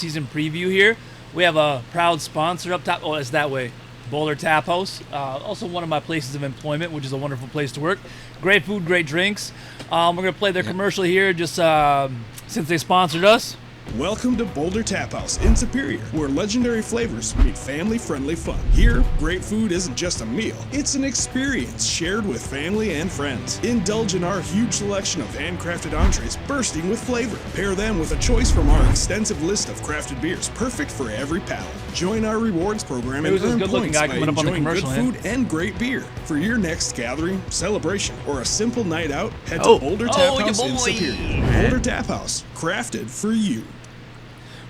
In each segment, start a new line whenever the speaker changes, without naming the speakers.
season preview here. We have a proud sponsor up top. Oh, it's that way. Boulder Tap House. Also one of my places of employment, which is a wonderful place to work. Great food, great drinks. We're going to play their commercial here just since they sponsored us.
Welcome to Boulder Tap House in Superior, where legendary flavors meet family-friendly fun. Here, great food isn't just a meal, it's an experience shared with family and friends. Indulge in our huge selection of handcrafted entrees bursting with flavor. Pair them with a choice from our extensive list of crafted beers, perfect for every palate. Join our rewards program and
Who's this
earn
good-looking
points
guy
by
coming up on the
enjoying good
commercial,
food and great beer. For your next gathering, celebration, or a simple night out, head
Oh.
to Boulder Tap
Oh,
House
your
in
boy.
Superior. Boulder Tap House, crafted for you.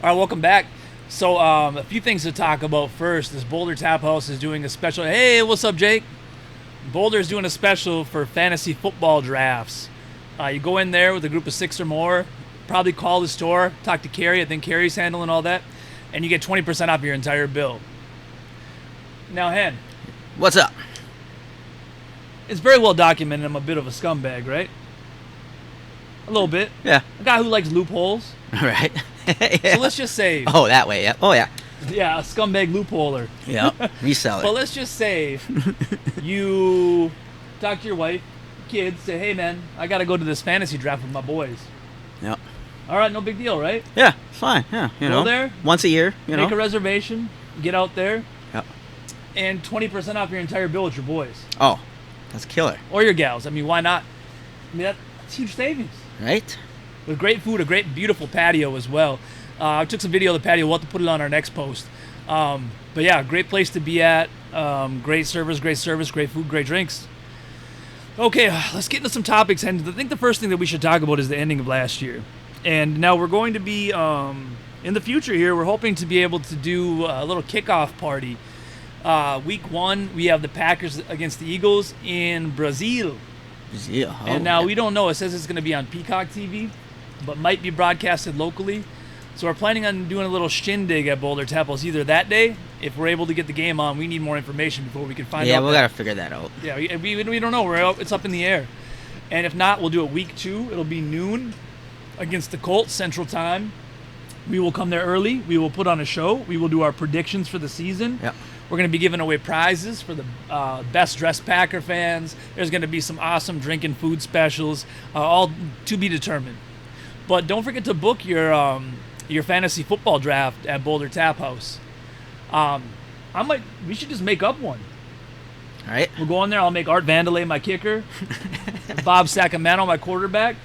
All right, welcome back. So a few things to talk about first is Boulder Tap House is doing a special. Hey, what's up, Jake? Boulder's doing a special for fantasy football drafts. You go in there with a group of 6 or more, probably call the store, talk to Carrie. I think Carrie's handling all that, and you get 20% off your entire bill. Now, Hen,
What's up?
it's very well documented I'm a bit of a scumbag, right? A little bit.
Yeah.
A guy who likes loopholes.
All right.
So let's just say,
Oh, that way. Yeah. Oh, yeah.
yeah, a scumbag loopholer.
Yeah. Reseller.
But let's just say you talk to your wife, kids, say, hey, man, I got to go to this fantasy draft with my boys.
Yep.
All right, no big deal, right?
Yeah. It's fine. Yeah. You
Go
know.
there,
Once a year. You
make a
know.
reservation, get out there,
Yep.
and 20% off your entire bill with your boys.
Oh, that's killer.
Or your gals. I mean, why not? I mean, that's huge savings.
Right.
With great food, a great, beautiful patio as well. I took some video of the patio. We'll have to put it on our next post. But yeah, great place to be at. Great service, great food, great drinks. Okay, let's get into some topics. And I think the first thing that we should talk about is the ending of last year. And now we're going to be, in the future here, we're hoping to be able to do a little kickoff party. Week 1, we have the Packers against the Eagles in Brazil.
Yeah. Oh,
And now
yeah.
we don't know. It says it's going to be on Peacock TV, but might be broadcasted locally. So we're planning on doing a little shindig at Boulder Tap House either that day. If we're able to get the game on, we need more information before we can find out.
Yeah, we
that-
gotta figure that out.
Yeah, we don't know. It's up in the air. And if not, we'll do it week 2. It'll be noon against the Colts Central Time. We will come there early. We will put on a show. We will do our predictions for the season.
Yep.
We're going to be giving away prizes for the best dressed Packer fans. There's going to be some awesome drink and food specials, all to be determined. But don't forget to book your fantasy football draft at Boulder Tap House. We should just make up one.
All right.
We'll go in there. I'll make Art Vandelay my kicker, Bob Sacamano my quarterback.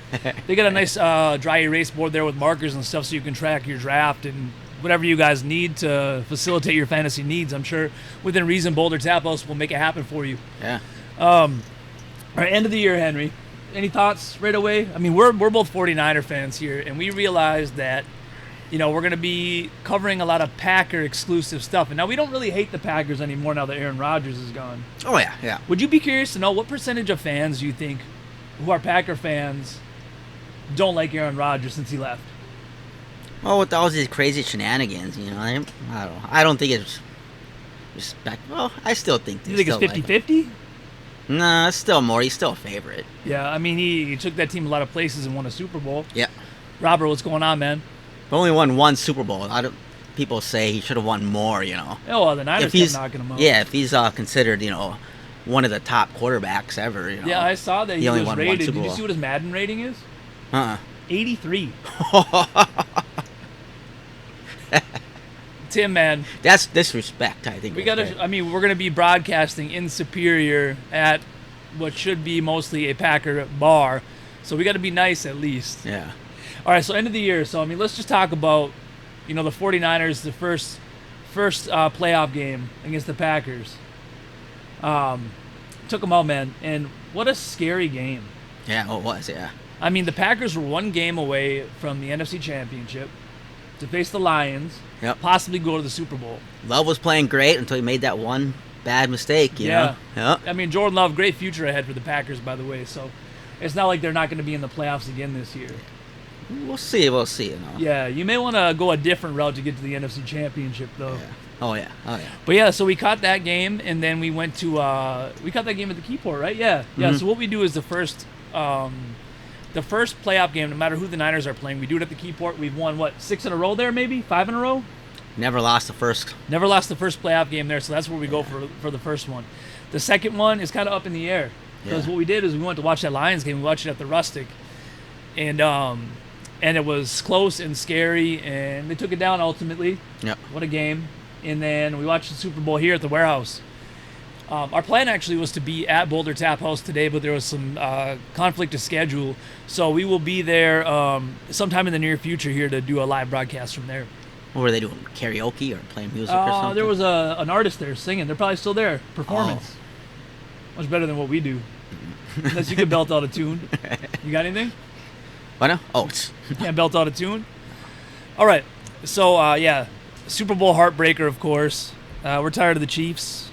They got a nice dry erase board there with markers and stuff, so you can track your draft and whatever you guys need to facilitate your fantasy needs. I'm sure within reason, Boulder Tap House will make it happen for you.
Yeah.
All right, end of the year, Henry. Any thoughts right away? I mean, we're both 49er fans here, and we realized that, you know, we're going to be covering a lot of Packer exclusive stuff. And now we don't really hate the Packers anymore now that Aaron Rodgers is gone.
Oh, yeah. Yeah.
Would you be curious to know what percentage of fans do you think who are Packer fans don't like Aaron Rodgers since he left?
Well, with all these crazy shenanigans, you know, I don't know. I don't think it's respect. Well, I still think.
Do you think it's 50-50?
Nah, it's still more. He's still a favorite.
Yeah, I mean, he took that team a lot of places and won a Super Bowl.
Yeah.
Robert, what's going on, man?
But only won one Super Bowl. People say he should have won more, you know.
Oh, well, the Niners kept knocking him out.
Yeah, if he's considered, you know, one of the top quarterbacks ever, you know.
Yeah, I saw that he
only
was
won one
rated.
Super
Did you
Bowl.
see what his Madden rating is? 83. Tim, man,
That's disrespect, I think.
we
right
gotta.
there.
I mean, we're gonna be broadcasting in Superior at what should be mostly a Packer bar, so we got to be nice at least.
Yeah.
All right, so end of the year. So I mean, let's just talk about, you know, the 49ers, the first playoff game against the Packers. Took them out, man, and what a scary game.
Yeah, it was, yeah.
I mean, the Packers were one game away from the NFC Championship to face the Lions,
Yep.
possibly go to the Super Bowl.
Love was playing great until he made that one bad mistake, you know? Yeah.
I mean, Jordan Love, great future ahead for the Packers, by the way. So it's not like they're not going to be in the playoffs again this year.
We'll see, you know.
Yeah, you may want to go a different route to get to the NFC Championship, though.
Yeah. Oh, yeah. Oh, yeah.
But yeah, so we caught that game, and then we went to we caught that game at the Keyport, right? Yeah, yeah.
Mhm.
So what we do is the first the first playoff game, no matter who the Niners are playing, we do it at the Keyport. We've won, what, 6 in a row there, maybe? 5 in a row?
Never lost the first.
Never lost the first playoff game there, so that's where we go for the first one. The second one is kind of up in the air. Because what we did is we went to watch that Lions game. We watched it at the Rustic. And it was close and scary, and they took it down ultimately.
Yep.
What a game. And then we watched the Super Bowl here at the warehouse. Our plan actually was to be at Boulder Tap House today, but there was some conflict of schedule. So we will be there sometime in the near future here to do a live broadcast from there.
What were they doing? Karaoke or playing music or something?
There was an artist there singing. They're probably still there. Performance. Much better than what we do. Unless you can belt out a tune. You got anything?
What now? Oh,
Can't belt out a tune? All right. So, Super Bowl heartbreaker, of course. We're tired of the Chiefs.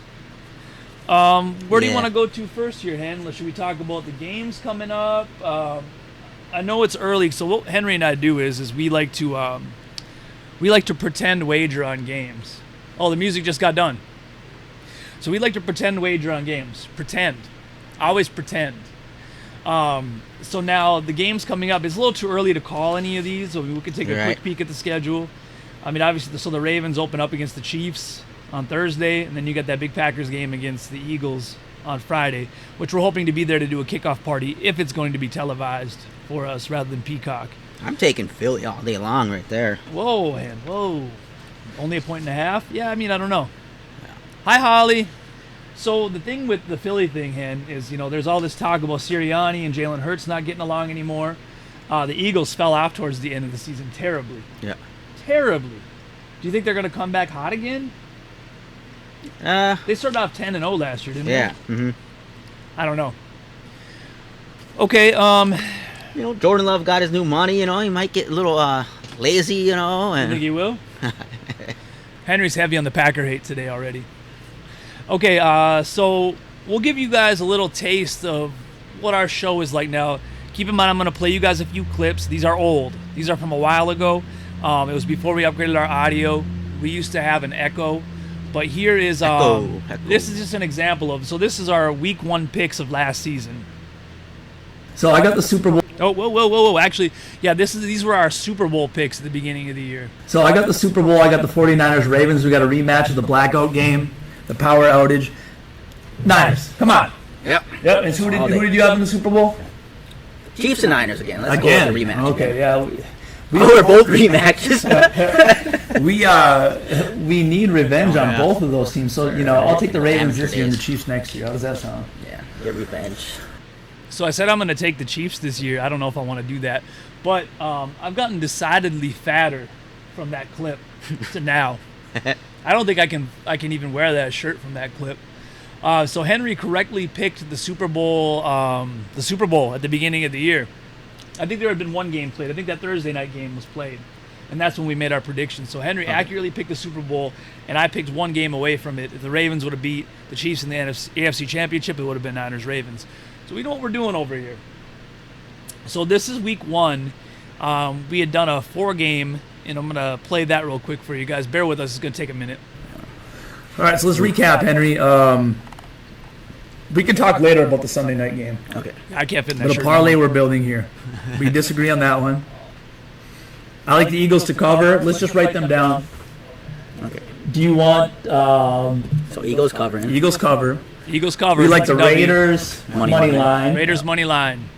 Where do you want to go to first here, Hen? Should we talk about the games coming up? I know it's early, so what Henry and I do is we like to pretend wager on games. Oh, the music just got done. So we like to pretend wager on games. Pretend. Always pretend. So now the game's coming up. It's a little too early to call any of these. So we could take a quick peek at the schedule. I mean, obviously, so the Ravens open up against the Chiefs on Thursday, and then you got that big Packers game against the Eagles on Friday, which we're hoping to be there to do a kickoff party if it's going to be televised for us rather than Peacock.
I'm taking Philly all day long right there.
Whoa, man, whoa. Only 1.5? Yeah, I mean, I don't know. Hi, Holly. So the thing with the Philly thing, Hen, is, there's all this talk about Sirianni and Jalen Hurts not getting along anymore. The Eagles fell off towards the end of the season terribly.
Yeah.
Terribly. Do you think they're going to come back hot again? They started off 10-0 last year, didn't they?
Yeah. Mm-hmm.
I don't know. Okay.
Jordan Love got his new money. He might get a little lazy.
You think he will? Henry's heavy on the Packer hate today already. Okay. So we'll give you guys a little taste of what our show is like now. Keep in mind, I'm going to play you guys a few clips. These are old. These are from a while ago. It was before we upgraded our audio. We used to have an echo, but here is
Echo.
This is just an example of. So this is our week 1 picks of last season.
So I got the Super Bowl.
Oh, whoa! Actually, yeah, these were our Super Bowl picks at the beginning of the year.
So I got the Super Bowl. I got the 49ers Ravens. We got a rematch of the blackout game, the power outage. Niners, come on.
Yep.
And who did you have in the Super Bowl?
Chiefs and Niners again. Let's go with the rematch.
Okay, yeah.
We're both rematches.
We need revenge on both of those teams. So I'll take the Ravens this year and the Chiefs next year. How does that sound?
Yeah, get revenge.
So I said I'm going to take the Chiefs this year. I don't know if I want to do that, but I've gotten decidedly fatter from that clip to now. I don't think I can even wear that shirt from that clip. So Henry correctly picked the Super Bowl at the beginning of the year. I think there had been one game played. I think that Thursday night game was played, and that's when we made our predictions. So Henry accurately picked the Super Bowl, and I picked one game away from it. If the Ravens would have beat the Chiefs in the AFC Championship, it would have been Niners-Ravens. So we know what we're doing over here. So this is week 1. We had done a 4-game, and I'm going to play that real quick for you guys. Bear with us. It's going to take a minute.
All right, so let's recap, Henry. We can talk later about the Sunday night game.
Okay.
I can't fit in that
But
shirt.
a parlay we're building here. We disagree on that one. I like the Eagles to cover. Let's just write them down.
Okay.
Do you want
So Eagles covering.
Eagles cover?
Eagles cover.
We like the
W.
Raiders
Money
money
line.
line.
Raiders money line.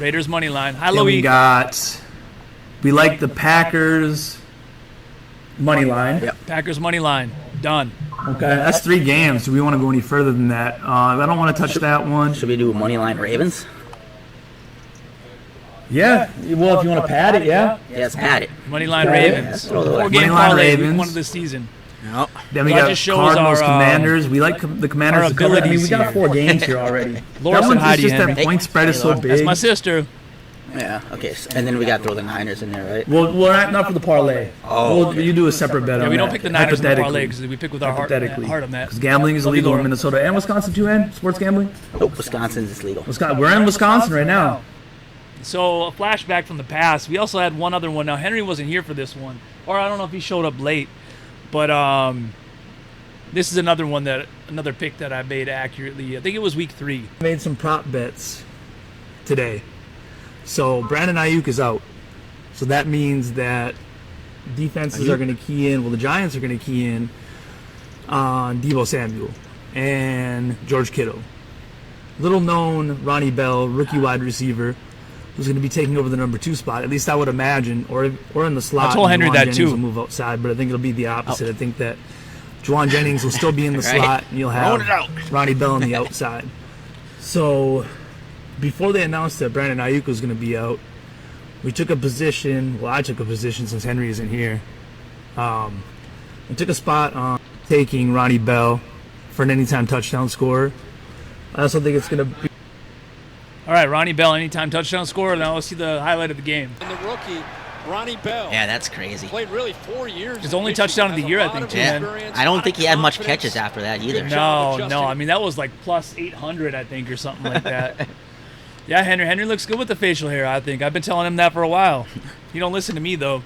Raiders money line. Hi,
And we
Louis.
we like the Packers money line.
Yep.
Packers money line. Done.
Okay, that's 3 games. Do we want to go any further than that? I don't want to touch that one.
Should we do Moneyline Ravens?
Yeah. Well, if you want to pad it, yeah.
Yeah, let's pad it.
Money line
Okay.
Ravens.
Throw the
4-game
Moneyline
parlay. Week
Ravens.
1 of the season.
No.
Then we
That
got
just shows
Cardinals,
our,
Commanders. We like the Commanders
our
to cover. I mean, we
abilities
got
here.
4 games here already.
Laura
That
said
one's
hi to you,
just that
Henry.
point spread is so
Hey,
big.
That's my sister.
Yeah. Okay. And then we got to throw the Niners in there, right?
Well, not for the parlay.
Oh, okay.
You do a separate bet
Yeah,
on
we don't
that.
pick the Niners in the parlay
Hypothetically.
because we pick with our heart on that.
Because gambling is
Love you,
illegal in
Laura.
Minnesota and Wisconsin too, man. Sports gambling.
Nope. Wisconsin's legal.
We're in Wisconsin right now.
So a flashback from the past. We also had one other one. Now Henry wasn't here for this one, or I don't know if he showed up late, but this is another pick that I made accurately. I think it was week 3.
Made some prop bets today. So Brandon Ayuk is out. So that means that defenses are going to key in. Well, the Giants are going to key in on Deebo Samuel and George Kittle. Little known Ronnie Bell, rookie wide receiver, who's going to be taking over the number 2 spot. At least I would imagine, or in the slot.
I told Henry
Juwan
that
Jennings
too.
Will move outside, but I think it'll be the opposite. I think that Juwan Jennings will still be in the
Right.
slot, and you'll
Roll it out.
have Ronnie Bell on the outside. So before they announced that Brandon Ayuk was going to be out, we took a position. Well, I took a position since Henry isn't here. We took a spot on taking Ronnie Bell for an anytime touchdown scorer. I also think it's going to be.
All right, Ronnie Bell, anytime touchdown scorer. Now let's see the highlight of the game.
And the rookie, Ronnie Bell.
Yeah, that's crazy.
Played really 4 years.
His
in
only
Michigan,
touchdown of the
has a
year, I
lot
think,
of
too,
Yeah,
experience,
I don't
lot
think
of
he had much
confidence.
catches after that either.
Good job
No,
adjusting.
I mean that was like plus 800, I think, or something like that. Yeah, Henry looks good with the facial hair. I think I've been telling him that for a while. He don't listen to me though.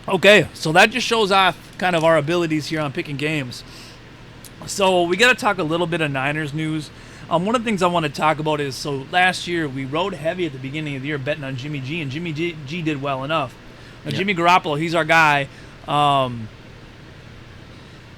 Okay, so that just shows off kind of our abilities here on picking games. So we got to talk a little bit of Niners news. One of the things I want to talk about is, so last year we rode heavy at the beginning of the year betting on Jimmy G, and Jimmy G did well enough. Now,
Yep.
Jimmy Garoppolo, he's our guy.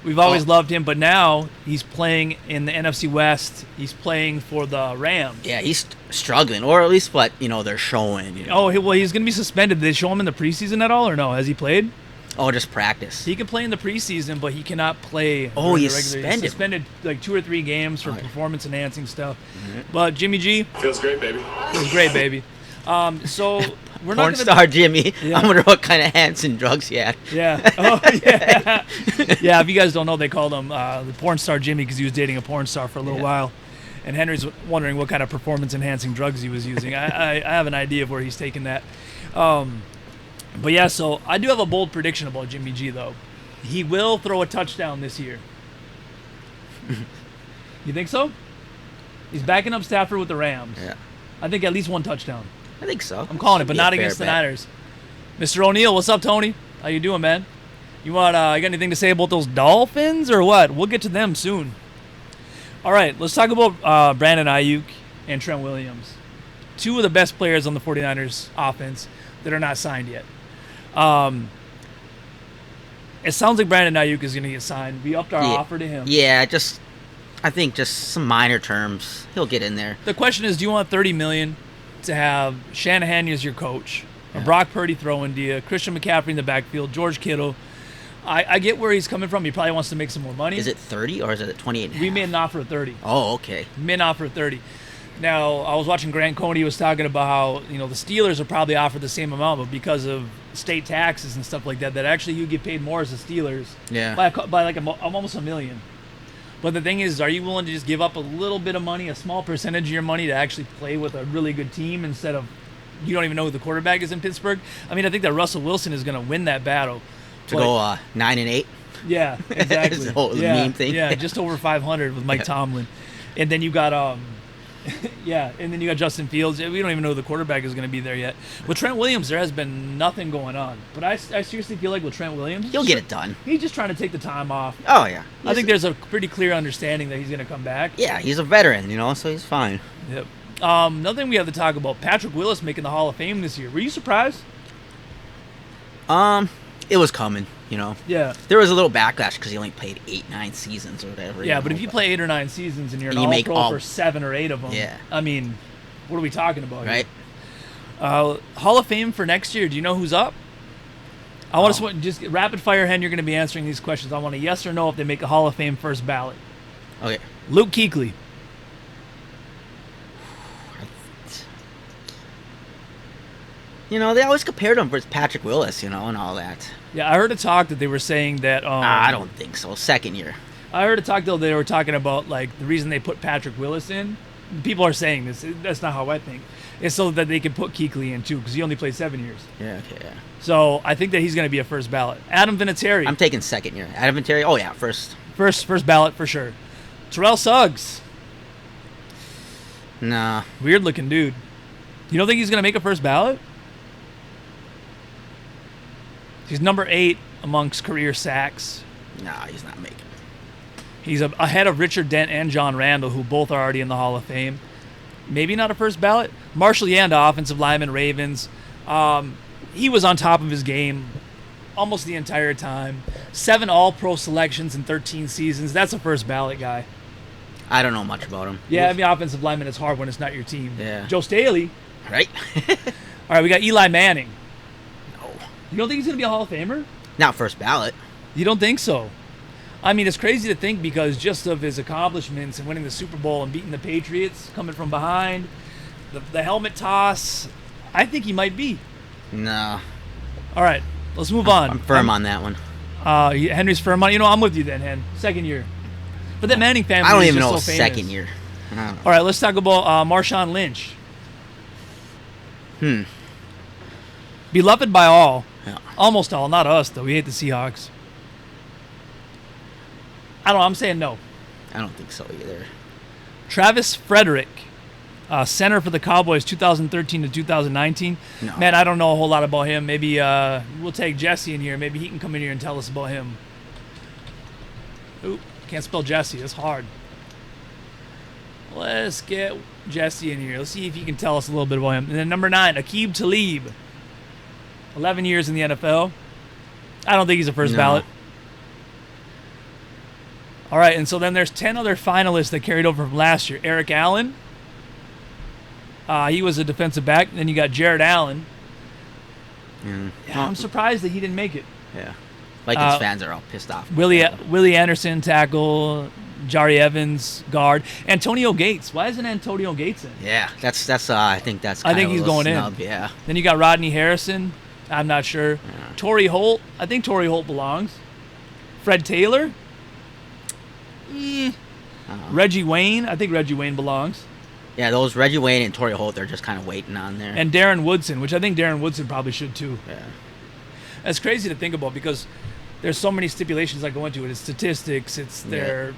We've always loved him, but now he's playing in the NFC West. He's playing for the Rams.
Yeah, he's struggling, or at least what they're showing.
Oh, well, he's going to be suspended. Did they show him in the preseason at all, or no? Has he played?
Oh, just practice.
He can play in the preseason, but he cannot play.
Oh,
during
he's
the regular. He's
suspended.
suspended like 2 or 3 games for
Oh, yeah.
performance-enhancing stuff. But Jimmy G
Feels great, baby.
was great, baby. So we're not
Porn
going
star Jimmy.
Yeah.
I wonder what kind of Hanson drugs he had.
Yeah. Oh, yeah. Yeah, if you guys don't know, they called him the porn star Jimmy because he was dating a porn star for a little
Yeah.
while. And Henry's wondering what kind of performance-enhancing drugs he was using. I have an idea of where he's taking that. But yeah, so I do have a bold prediction about Jimmy G, though. He will throw a touchdown this year. You think so? He's backing up Stafford with the Rams.
Yeah,
I think at least 1 touchdown.
I think so.
I'm calling it,
Should
but
be a
not
fair
against the
bet.
Niners. Mr. O'Neill, what's up, Tony? How you doing, man? You got anything to say about those Dolphins or what? We'll get to them soon. All right, let's talk about Brandon Ayuk and Trent Williams. 2 of the best players on the 49ers offense that are not signed yet. It sounds like Brandon Ayuk is going to get signed. We upped our offer to him.
Yeah, I think just some minor terms. He'll get in there.
The question is, do you want $30 million to have Shanahan as your coach, or Brock Purdy throwing to you, Christian McCaffrey in the backfield, George Kittle? I get where he's coming from. He probably wants to make some more money.
Is it 30 or is it 28?
We made an offer of 30.
Oh, okay.
Made an offer of 30. Now, I was watching Grant Coney was talking about how, the Steelers are probably offered the same amount, but because of state taxes and stuff like that, that actually you get paid more as the Steelers.
Yeah.
By like almost $1 million. But the thing is, are you willing to just give up a little bit of money, a small percentage of your money, to actually play with a really good team instead of you don't even know who the quarterback is in Pittsburgh? I mean, I think that Russell Wilson is going to win that battle.
To
But-
go 9-8.
yeah, exactly.
the whole
yeah,
meme thing.
Yeah, just over 500 with Mike Tomlin, and then you got yeah, and then you got Justin Fields. We don't even know who the quarterback is going to be there yet. With Trent Williams, there has been nothing going on. But I seriously feel like with Trent Williams,
He'll get it done.
he's just trying to take the time off.
Oh yeah.
I think there's a pretty clear understanding that he's going to come back.
Yeah, he's a veteran, so he's fine.
Yep. Another thing we have to talk about: Patrick Willis making the Hall of Fame this year. Were you surprised?
It was coming,
Yeah.
There was a little backlash because he only played 8-9 seasons or whatever.
Yeah, but if you play 8 or 9 seasons and you're an
And you make
All-Pro
all-
for 7 or 8 of them,
Yeah.
I mean, what are we talking about here?
right,
Hall of Fame for next year. Do you know who's up? I want to just rapid fire, Hen. You're going to be answering these questions. I want a yes or no if they make a Hall of Fame first ballot.
okay.
Luke Kuechly.
They always compared him with Patrick Willis, and all that.
Yeah, I heard a talk that they were saying that.
I don't think so. Second year.
I heard a talk though they were talking about like the reason they put Patrick Willis in. People are saying this. That's not how I think. It's so that they can put Kuechly in too because he only played 7 years.
Yeah, okay, yeah.
So I think that he's going to be a first ballot. Adam Vinatieri.
I'm taking second year. Adam Vinatieri, oh yeah, first.
First ballot for sure. Terrell Suggs.
Nah.
Weird looking dude. You don't think he's going to make a first ballot? He's number 8 amongst career sacks.
Nah, he's not making it.
He's ahead of Richard Dent and John Randall, who both are already in the Hall of Fame. maybe not a first ballot. Marshall Yanda, offensive lineman, Ravens. He was on top of his game almost the entire time. 7 All-Pro selections in 13 seasons. That's a first ballot guy.
I don't know much about him.
Yeah, I mean, offensive lineman is hard when it's not your team.
Yeah.
Joe Staley.
Right?
All right, we got Eli Manning.
No.
You don't think he's going to be a Hall of Famer?
Not first ballot.
You don't think so? I mean, it's crazy to think because just of his accomplishments and winning the Super Bowl and beating the Patriots, coming from behind, the helmet toss, I think he might be.
No.
All right, let's move on.
I'm firm on that one.
Henry's firm on. You know, I'm with you then, Hen. Second year. But that Manning family
I don't
is
even
just
know
so famous.
second year. I don't know.
All right, let's talk about Marshawn Lynch. Beloved by all.
Yeah.
Almost all, not us, though. We hate the Seahawks. I don't know. I'm saying no.
I don't think so either.
Travis Frederick, center for the Cowboys 2013 to 2019.
No.
Man, I don't know a whole lot about him. Maybe we'll take Jesse in here. Maybe he can come in here and tell us about him. Oop, can't spell Jesse. That's hard. Let's get Jesse in here. Let's see if he can tell us a little bit about him. And then number 9, Aqib Talib. 11 years in the NFL. I don't think he's a first
No.
ballot. All right, and so then there's 10 other finalists that carried over from last year. Eric Allen. He was a defensive back. Then you got Jared Allen. Yeah, I'm surprised that he didn't make it.
Yeah. Vikings fans are all pissed off.
Willie Anderson, tackle. Jari Evans, guard. Antonio Gates. Why isn't Antonio Gates in?
Yeah, that's. I think that's.
I think
kind of
he's
a little
going in.
snub, Yeah.
Then you got Rodney Harrison. I'm not sure.
Yeah.
Torrey Holt. I think Torrey Holt belongs. Fred Taylor. Reggie Wayne. I think Reggie Wayne belongs.
Yeah, those Reggie Wayne and Torrey Holt, they're just kind of waiting on there.
And Darren Woodson, which I think Darren Woodson probably should too.
Yeah.
That's crazy to think about because there's so many stipulations that go into it. It's statistics. It's their,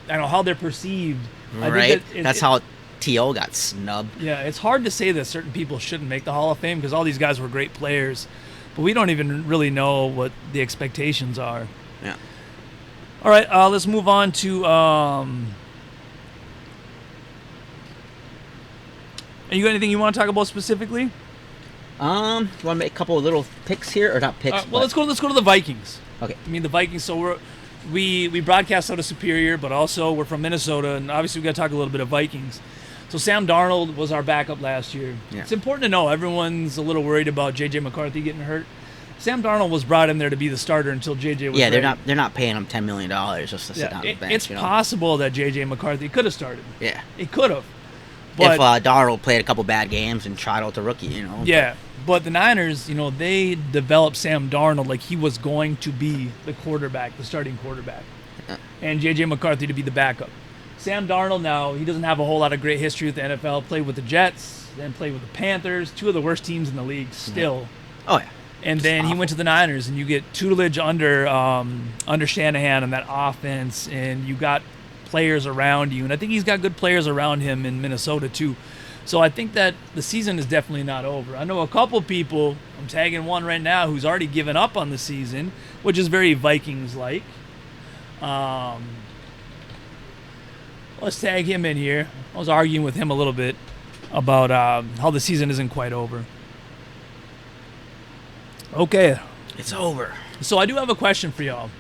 I don't know, how they're perceived. I
Right.
think
That's how T.O. got snubbed.
Yeah, it's hard to say that certain people shouldn't make the Hall of Fame because all these guys were great players, but we don't even really know what the expectations are.
Yeah.
All right, let's move on to. You got anything you want to talk about specifically?
Want to make a couple of little picks here, or not picks?
Well, let's go to the Vikings.
Okay.
I mean, the Vikings. So we broadcast out of Superior, but also we're from Minnesota, and obviously we got to talk a little bit of Vikings. So Sam Darnold was our backup last year.
Yeah.
It's important to know everyone's a little worried about J.J. McCarthy getting hurt. Sam Darnold was brought in there to be the starter until J.J. was
Yeah,
ready.
they're not paying him $10 million just to sit on the bench.
It's possible that J.J. McCarthy could have started.
Yeah.
He could have. But
If Darnold played a couple bad games and tried out the rookie,
yeah, but the Niners, they developed Sam Darnold like he was going to be the quarterback, the starting quarterback, and J.J. McCarthy to be the backup. Sam Darnold now, he doesn't have a whole lot of great history with the NFL. Played with the Jets, then played with the Panthers, 2 of the worst teams in the league still.
Oh, yeah.
And then he went to the Niners, and you get tutelage under Shanahan on that offense, and you got players around you. And I think he's got good players around him in Minnesota, too. So I think that the season is definitely not over. I know a couple people, I'm tagging one right now, who's already given up on the season, which is very Vikings-like. Let's tag him in here. I was arguing with him a little bit about how the season isn't quite over. Okay.
It's over.
So I do have a question for y'all.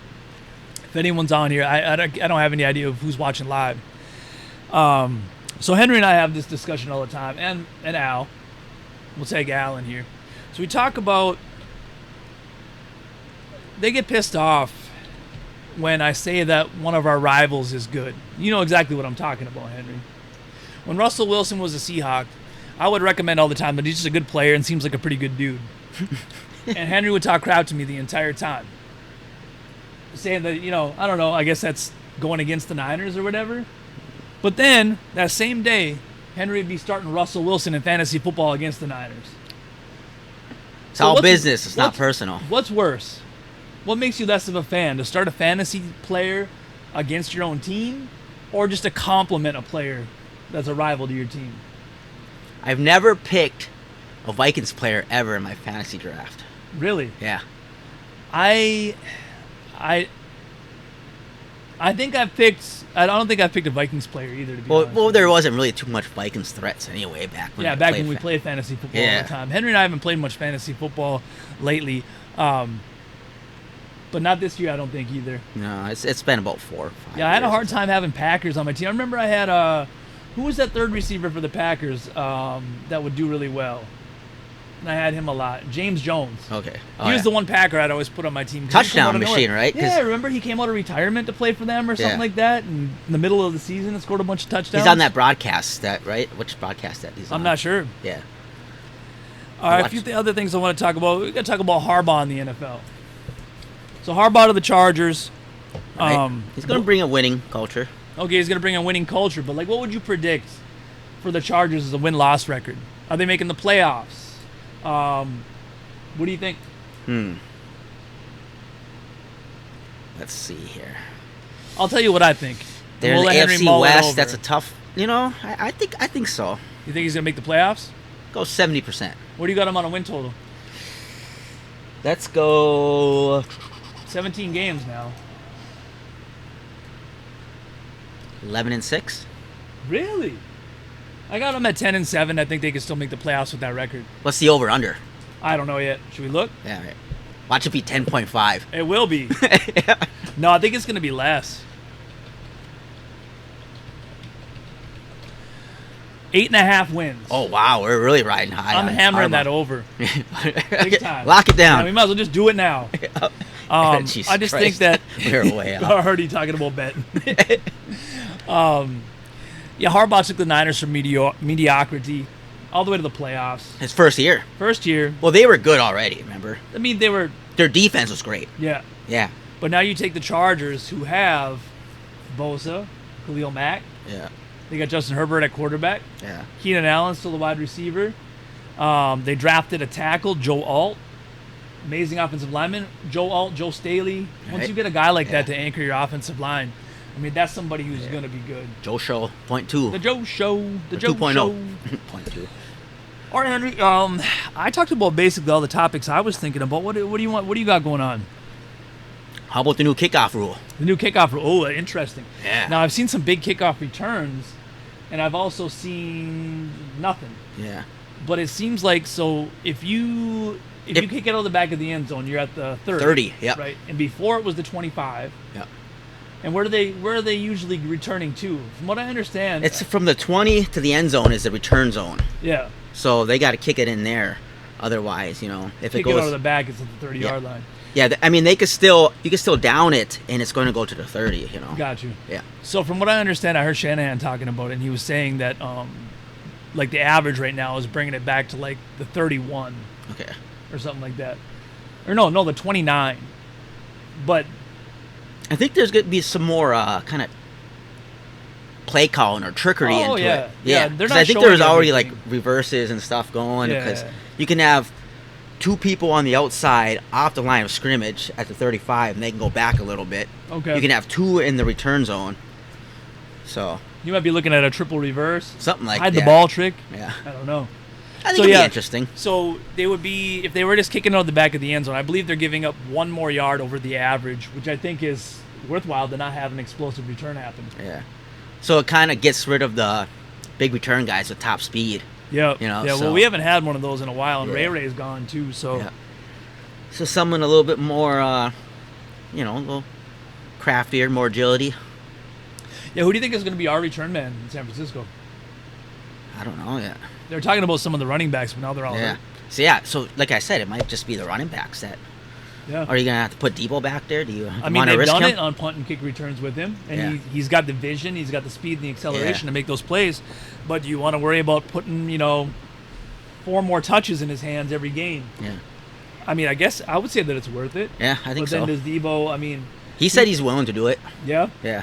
If anyone's on here, I don't have any idea of who's watching live. So Henry and I have this discussion all the time, and Al. We'll take Al in here. So we talk about, they get pissed off when I say that one of our rivals is good. You know exactly what I'm talking about, Henry. When Russell Wilson was a Seahawk, I would recommend all the time that he's just a good player and seems like a pretty good dude. And Henry would talk crap to me the entire time, saying that, I don't know, I guess that's going against the Niners or whatever. But then, that same day, Henry would be starting Russell Wilson in fantasy football against the Niners.
It's all business. It's not personal.
What's worse? What makes you less of a fan? To start a fantasy player against your own team, or just to compliment a player that's a rival to your team?
I've never picked a Vikings player ever in my fantasy draft.
Really?
Yeah.
I I think I don't think I picked a Vikings player either. To be honest.
Well, there wasn't really too much Vikings threats anyway back when.
Yeah, back when we played fantasy football all the time. Henry and I haven't played much fantasy football lately, but not this year. I don't think either.
No, it's been about 4 or 5.
Yeah, I had a
years.
hard time having Packers on my team. I remember I had who was that third receiver for the Packers that would do really well? And I had him a lot. James Jones.
Okay.
He was the one Packer I'd always put on my team. 'Cause he
touchdown
came out of
machine,
nowhere.
right? 'Cause
Yeah, remember he came out of retirement to play for them or something
Yeah.
like that, and in the middle of the season and scored a bunch of touchdowns.
He's on that broadcast, right? Which broadcast that he's on?
I'm not sure.
Yeah.
All right, a
Watch-
few other things I want to talk about. We got to talk about Harbaugh in the NFL. So Harbaugh to the Chargers.
Right. He's going to bring a winning culture.
Okay, he's going to bring a winning culture, but like, what would you predict for the Chargers as a win-loss record? Are they making the playoffs? What do you think?
Let's see here.
I'll tell you what I think.
They're
We'll
in
let
the
Henry
AFC
mull it
West.
over.
That's a tough. I think so.
You think he's going to make the playoffs?
Go 70%.
What do you got him on a win total?
Let's go
17 games now.
11-6.
Really? I got him at 10-7. I think they can still make the playoffs with that record.
What's the over/under?
I don't know yet. Should we look?
Yeah, right. Watch it be 10.5.
It will be. No, I think it's going to be less. 8.5 wins.
Oh wow, we're really riding high.
I'm
on
hammering
Harbaugh.
that over. Big time.
Lock it down.
Yeah, we might as well just do it now.
Jesus
I just
Christ.
think that
We're way out.
already talking about betting. Yeah, Harbaugh took the Niners from mediocrity all the way to the playoffs.
His first year.
First year,
Well, they were good already. Remember,
I mean, they were,
their defense was great.
yeah.
Yeah,
But now you take the Chargers, who have Bosa, Khalil Mack.
yeah,
They got Justin Herbert at quarterback.
yeah.
Keenan Allen still the wide receiver. They drafted a tackle, Joe Alt. Amazing offensive lineman. Joe Alt, Joe Staley. Once
Right.
you get a guy like that
Yeah.
to anchor your offensive line, I mean, that's somebody who's going to be good.
Joe Show, point 2.
The Joe Show. The Joe
2.0.
Show.
Point 2.
All right, Henry. I talked about basically all the topics I was thinking about. What do you want? What do you got going on?
How about the new kickoff rule?
The new kickoff rule. Oh, interesting.
Yeah.
Now I've seen some big kickoff returns, and I've also seen nothing.
Yeah.
But it seems like if you
If-
kick it out of the back of the end zone, you're at the 30.
30, yep.
Right. And before it was the 25.
Yeah.
And where are they usually returning to? From what I understand,
It's from the 20 to the end zone is the return zone.
yeah.
So they got to kick it in there. Otherwise, if it
Kick it out of
goes.
the back, it's at the 30-yard line.
Yeah, I mean, you can still down it, and it's going to go to the 30.
Got you.
Yeah.
So from what I understand, I heard Shanahan talking about it, and he was saying that like the average right now is bringing it back to like the 31
Okay.
or something like that. Or no, the 29. But
I think there's going to be some more kind of play calling or trickery
Oh,
into
yeah.
it.
Yeah, they're
'Cause
not
I think
showing
there's already
everything.
like reverses and stuff going
Yeah.
because you can have 2 people on the outside off the line of scrimmage at the 35 and they can go back a little bit.
okay,
You can have 2 in the return zone. So,
you might be looking at a triple reverse,
something like
hide
that.
the ball trick.
Yeah.
I don't know.
I think
So,
it'd
yeah.
be interesting.
So they would be, if they were just kicking out of the back of the end zone, I believe they're giving up 1 more yard over the average, which I think is worthwhile to not have an explosive return happen.
Yeah. So it kind of gets rid of the big return guys with top speed.
Yeah.
You know,
yeah.
so-
Well, we haven't had one of those in a while, and
Yeah.
Ray Ray's gone too. So
Yeah. So someone a little bit more, a little craftier, more agility.
yeah, who do you think is going to be our return man in San Francisco?
I don't know yet.
They're talking about some of the running backs, but now they're all
Yeah.
hurt.
So like I said, it might just be the running backs that.
Yeah.
Are you gonna have to put Debo back there? Do you
I mean,
want to
they've
risk
done
him?
it on punt and kick returns with him, and
Yeah.
he's got the vision, he's got the speed and the acceleration
Yeah.
to make those plays. But do you want to worry about putting, 4 more touches in his hands every game?
Yeah.
I mean, I guess I would say that it's worth it.
Yeah, I think
But then
so.
does Debo? I mean,
He said he's willing to do it.
yeah,
Yeah.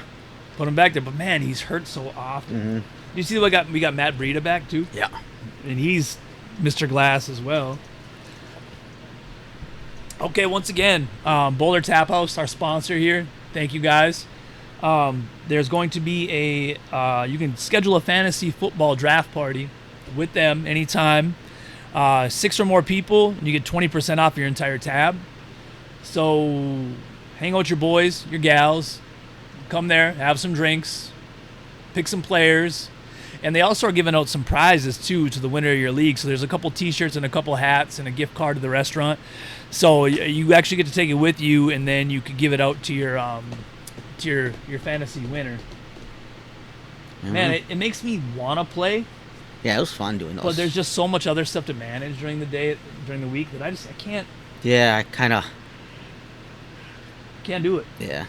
put him back there. But man, he's hurt so often.
Mm-hmm.
You see, we got Matt Breida back too,
Yeah.
and he's Mr. Glass as well. Okay, once again, Boulder Tap House, our sponsor here. Thank you guys. There's going to be you can schedule a fantasy football draft party with them anytime. 6 or more people, and you get 20% off your entire tab. So hang out with your boys, your gals, come there, have some drinks, pick some players, and they also are giving out some prizes too to the winner of your league. So there's a couple T-shirts and a couple hats and a gift card to the restaurant. So you actually get to take it with you, and then you could give it out to your fantasy winner. Man, it makes me want to play,
Yeah, it was fun doing those.
but there's just so much other stuff to manage during the day, during the week, that I can't
Yeah, I kind of.
do it.
Yeah.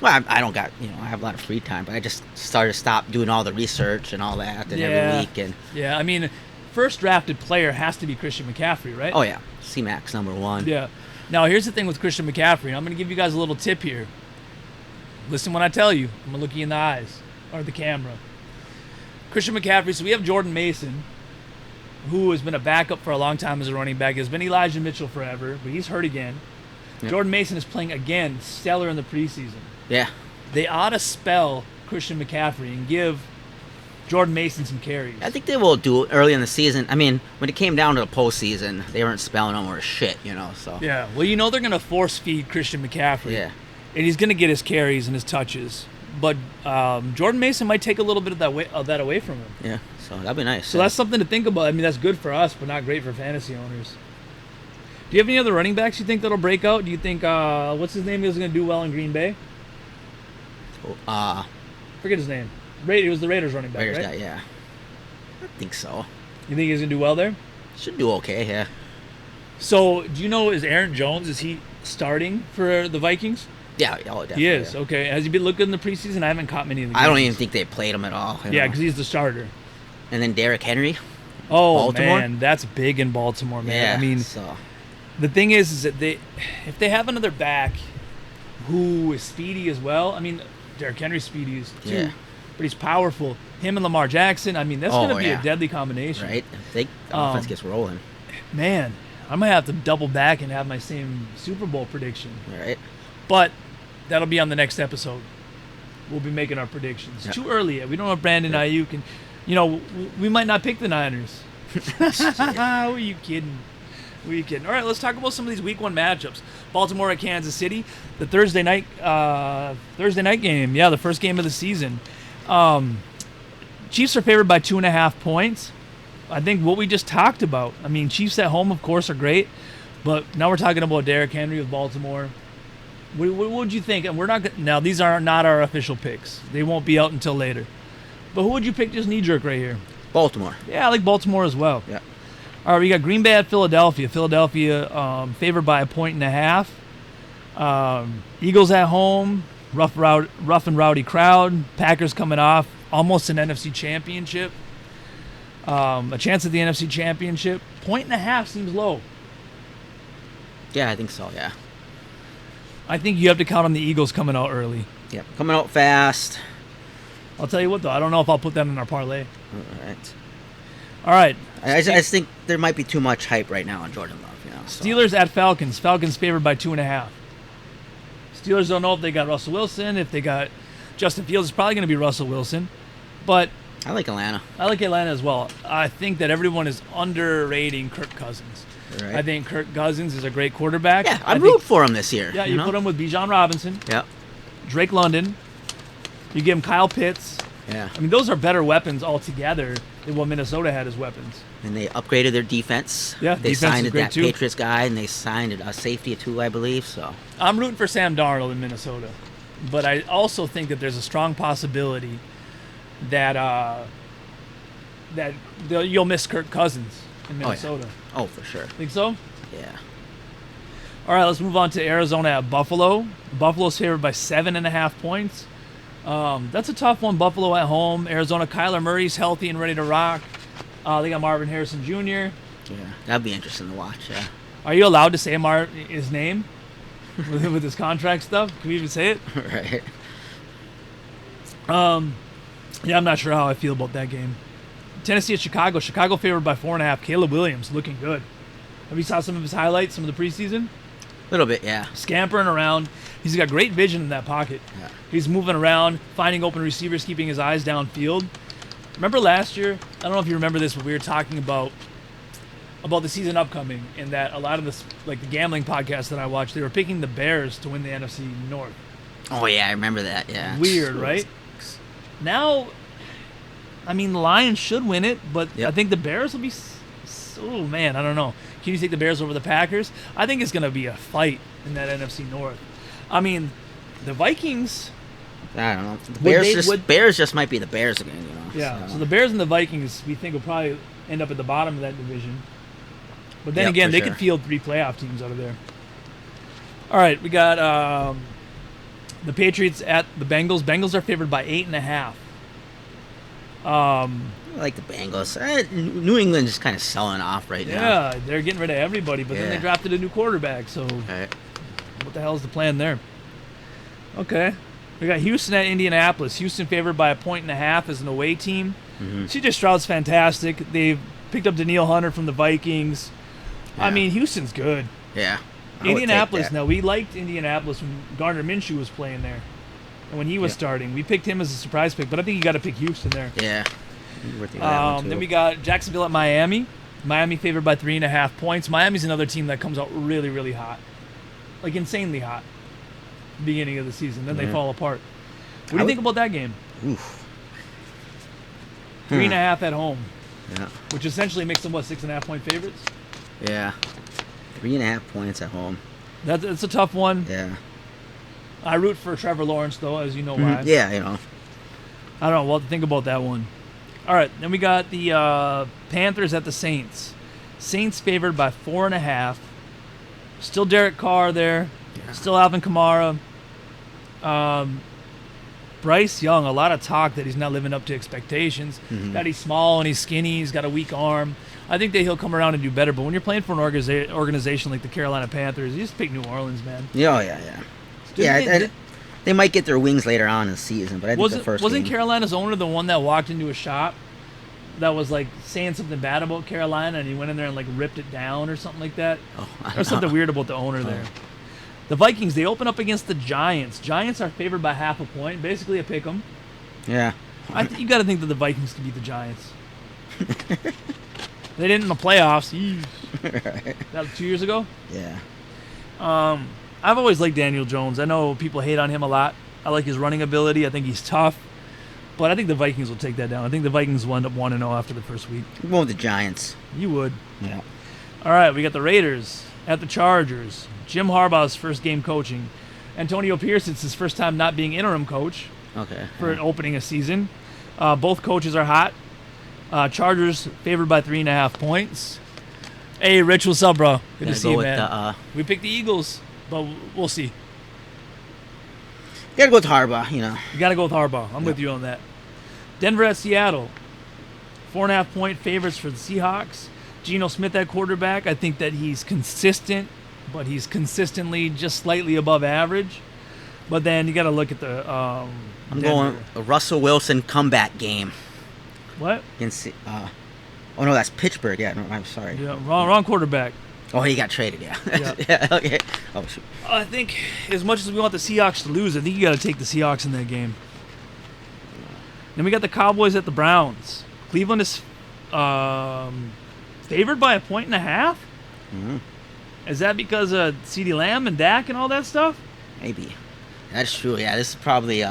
Well, I don't got, I have a lot of free time, but I just stopped doing all the research and all that and every week. And
Yeah, I mean, first drafted player has to be Christian McCaffrey, right?
oh, yeah. C-Max #1.
Yeah. Now, here's the thing with Christian McCaffrey. And I'm going to give you guys a little tip here. Listen when I tell you. I'm going to look you in the eyes, or the camera. Christian McCaffrey, so we have Jordan Mason, who has been a backup for a long time as a running back. Has been Elijah Mitchell forever, but he's hurt again.
Yep.
Jordan Mason is playing again, stellar in the preseason.
Yeah.
They ought to spell Christian McCaffrey and give Jordan Mason some carries.
I think they will do it early in the season. I mean, when it came down to the postseason, they weren't spelling him or shit, so.
Yeah, well, they're going to force feed Christian McCaffrey.
Yeah.
And he's going to get his carries and his touches. But Jordan Mason might take a little bit of that away from him.
Yeah, so that'd be nice.
So that's something to think about. I mean, that's good for us, but not great for fantasy owners. Do you have any other running backs you think that'll break out? Do you think, what's his name, is going to do well in Green Bay? Forget his name. He was the Raiders running back,
Raiders
right?
guy, yeah. I think so.
You think he's going to do well there?
Should do okay, yeah.
So, do you know, is Aaron Jones, is he starting for the Vikings?
Yeah, oh, definitely.
He is.
Yeah.
Okay. Has he been looking in the preseason? I haven't caught many of the games.
I don't even think they played him at all.
Yeah, because he's the starter.
And then Derrick Henry.
Oh,
Baltimore?
man. That's big in Baltimore, man.
Yeah,
I mean,
so.
the thing is that if they have another back who is speedy as well, I mean, Derrick Henry's speedy is too,
Yeah.
but he's powerful. Him and Lamar Jackson, I mean, that's going to be
yeah.
a deadly combination.
Right? The offense gets rolling.
Man, I'm going to have to double back and have my same Super Bowl prediction.
Right?
But that'll be on the next episode. We'll be making our predictions.
Yeah.
Too early yet. We don't have Brandon Ayuk, and we might not pick the Niners. Who are you kidding? Who are you kidding? All right, let's talk about some of these Week 1 matchups. Baltimore at Kansas City, the Thursday night game. Yeah, the first game of the season. Chiefs are favored by 2.5 points. I think what we just talked about. I mean, Chiefs at home, of course, are great, but now we're talking about Derrick Henry with Baltimore. What would you think? And we're not now. These are not our official picks. They won't be out until later. But who would you pick? Just knee jerk right here.
Baltimore.
Yeah, I like Baltimore as well.
Yeah.
All right, we got Green Bay at Philadelphia. Philadelphia favored by 1.5. Eagles at home. Rough and rowdy crowd. Packers coming off almost an NFC championship. A chance at the NFC championship. 1.5 seems low.
Yeah, I think so, yeah.
I think you have to count on the Eagles coming out early.
Yep. Coming out fast.
I'll tell you what, though. I don't know if I'll put them in our parlay.
All right.
All right.
I just think there might be too much hype right now on Jordan Love. So.
Steelers at Falcons. Falcons favored by 2.5. Steelers don't know if they got Russell Wilson. If they got Justin Fields, it's probably going to be Russell Wilson. But
I like Atlanta.
I like Atlanta as well. I think that everyone is underrating Kirk Cousins.
Right.
I think Kirk Cousins is a great quarterback.
Yeah,
I
I'm
think-
rooting for him this year.
Yeah, you put him with Bijan Robinson,
Yep.
Drake London. You give him Kyle Pitts.
Yeah.
I mean, those are better weapons altogether than what Minnesota had as weapons.
And they upgraded their defense.
Yeah,
they
defense
signed
is great
that
too.
Patriots guy, and they signed a safety too, I believe. So
I'm rooting for Sam Darnold in Minnesota, but I also think that there's a strong possibility that you'll miss Kirk Cousins in Minnesota.
oh, for sure.
Think so?
Yeah.
All right, let's move on to Arizona at Buffalo. Buffalo's favored by 7.5 points. That's a tough one. Buffalo at home. Arizona, Kyler Murray's healthy and ready to rock. They got Marvin Harrison Jr.
Yeah. That'd be interesting to watch. Yeah.
Are you allowed to say his name with his contract stuff? Can we even say it?
Right.
Yeah, I'm not sure how I feel about that game. Tennessee at Chicago. Chicago favored by 4.5. Caleb Williams looking good. Have you saw some of his highlights, some of the preseason?
A little bit, yeah.
Scampering around. He's got great vision in that pocket.
Yeah.
He's moving around, finding open receivers, keeping his eyes downfield. Remember last year? I don't know if you remember this, but we were talking about the season upcoming, and that a lot of this, like the gambling podcasts that I watched, they were picking the Bears to win the NFC North.
Oh yeah, I remember that. Yeah.
Weird, right? Now, I mean, the Lions should win it, but
Yep.
I think the Bears will be. Oh man, I don't know. Can you take the Bears over the Packers? I think it's going to be a fight in that NFC North. I mean, the Vikings.
I don't know. The
Would
Bears
they-
just
would-
Bears just might be the Bears again. You know.
Yeah. So the Bears and the Vikings, we think will probably end up at the bottom of that division. But then
Yep,
again,
for
they
sure.
could field 3 playoff teams out of there. All right, we got the Patriots at the Bengals. Bengals are favored by 8.5.
I like the Bengals. New England is kind of selling off right now.
Yeah, they're getting rid of everybody, but then they
Yeah.
drafted a new quarterback. So
Right.
what the hell is the plan there? Okay. We got Houston at Indianapolis. Houston favored by 1.5 as an away team.
Mm-hmm.
CJ Stroud's fantastic. They've picked up Daniil Hunter from the Vikings. I
Yeah.
mean, Houston's good.
Yeah. I would take
Indianapolis,
that.
now, we liked Indianapolis when Gardner Minshew was playing there. And when he was
Yeah.
starting, we picked him as a surprise pick, but I think you got to pick Houston there.
Yeah. Worth that one,
Then
too.
we got Jacksonville at Miami. Miami favored by 3.5 points. Miami's another team that comes out really, really hot. Like insanely hot. Beginning of the season. Then they fall apart. What do you
I
think about that game?
Oof.
3.5 at home,
Yeah.
which essentially makes them, 6.5 point favorites?
Yeah. 3.5 points at home.
That's a tough one.
Yeah.
I root for Trevor Lawrence, though, as you know why.
Yeah, you know.
I don't know. We'll have to think about that one. All right, then we got the Panthers at the Saints. Saints favored by 4.5. Still Derek Carr there. Still Alvin Kamara. Bryce Young, a lot of talk that he's not living up to expectations. That he's small and he's skinny. He's got a weak arm. I think that he'll come around and do better. But when you're playing for an organization like the Carolina Panthers, you just pick New Orleans, man.
Yeah, oh, yeah. They might get their wings later on in the season, but I think the first
Wasn't
game.
Carolina's owner the one that walked into a shop that was like saying something bad about Carolina, and he went in there and like ripped it down or something like that?
Oh, I don't
There's
know.
something weird about the owner there. The Vikings, they open up against the Giants. Giants are favored by 0.5 point, basically a pick 'em.
Yeah.
You got to think that the Vikings can beat the Giants. They didn't in the playoffs. That was 2 years ago.
Yeah.
I've always liked Daniel Jones. I know people hate on him a lot. I like his running ability. I think he's tough. But I think the Vikings will take that down. I think the Vikings will end up 1-0 after the first week.
I'm going with the Giants.
You would.
Yeah.
All right, we got the Raiders at the Chargers. Jim Harbaugh's first game coaching. Antonio Pierce, it's his first time not being interim coach
Okay.
for opening a season. Both coaches are hot. Chargers favored by 3.5 points. Hey, Rich, what's up, bro? Good
Gotta
to see
go
you,
with
man.
the,
We picked the Eagles, but we'll see.
gotta go with Harbaugh, you know.
You got to go with Harbaugh. I'm with you on that. Denver at Seattle. 4.5 point favorites for the Seahawks. Geno Smith at quarterback. I think that he's consistent, but he's consistently just slightly above average. But then you got to look at the.
I'm
Denver.
going a Russell Wilson comeback game
What?
against. Oh no, that's Pittsburgh. Yeah, no, I'm sorry.
Yeah, wrong quarterback.
Oh, he got traded. Yeah.
Yeah.
Yeah. Okay. Oh shoot.
I think as much as we want the Seahawks to lose, I think you got to take the Seahawks in that game. Then we got the Cowboys at the Browns. Cleveland is favored by 1.5 points.
Mm-hmm.
Is that because of CeeDee Lamb and Dak and all that stuff?
Maybe. That's true. Yeah, this is probably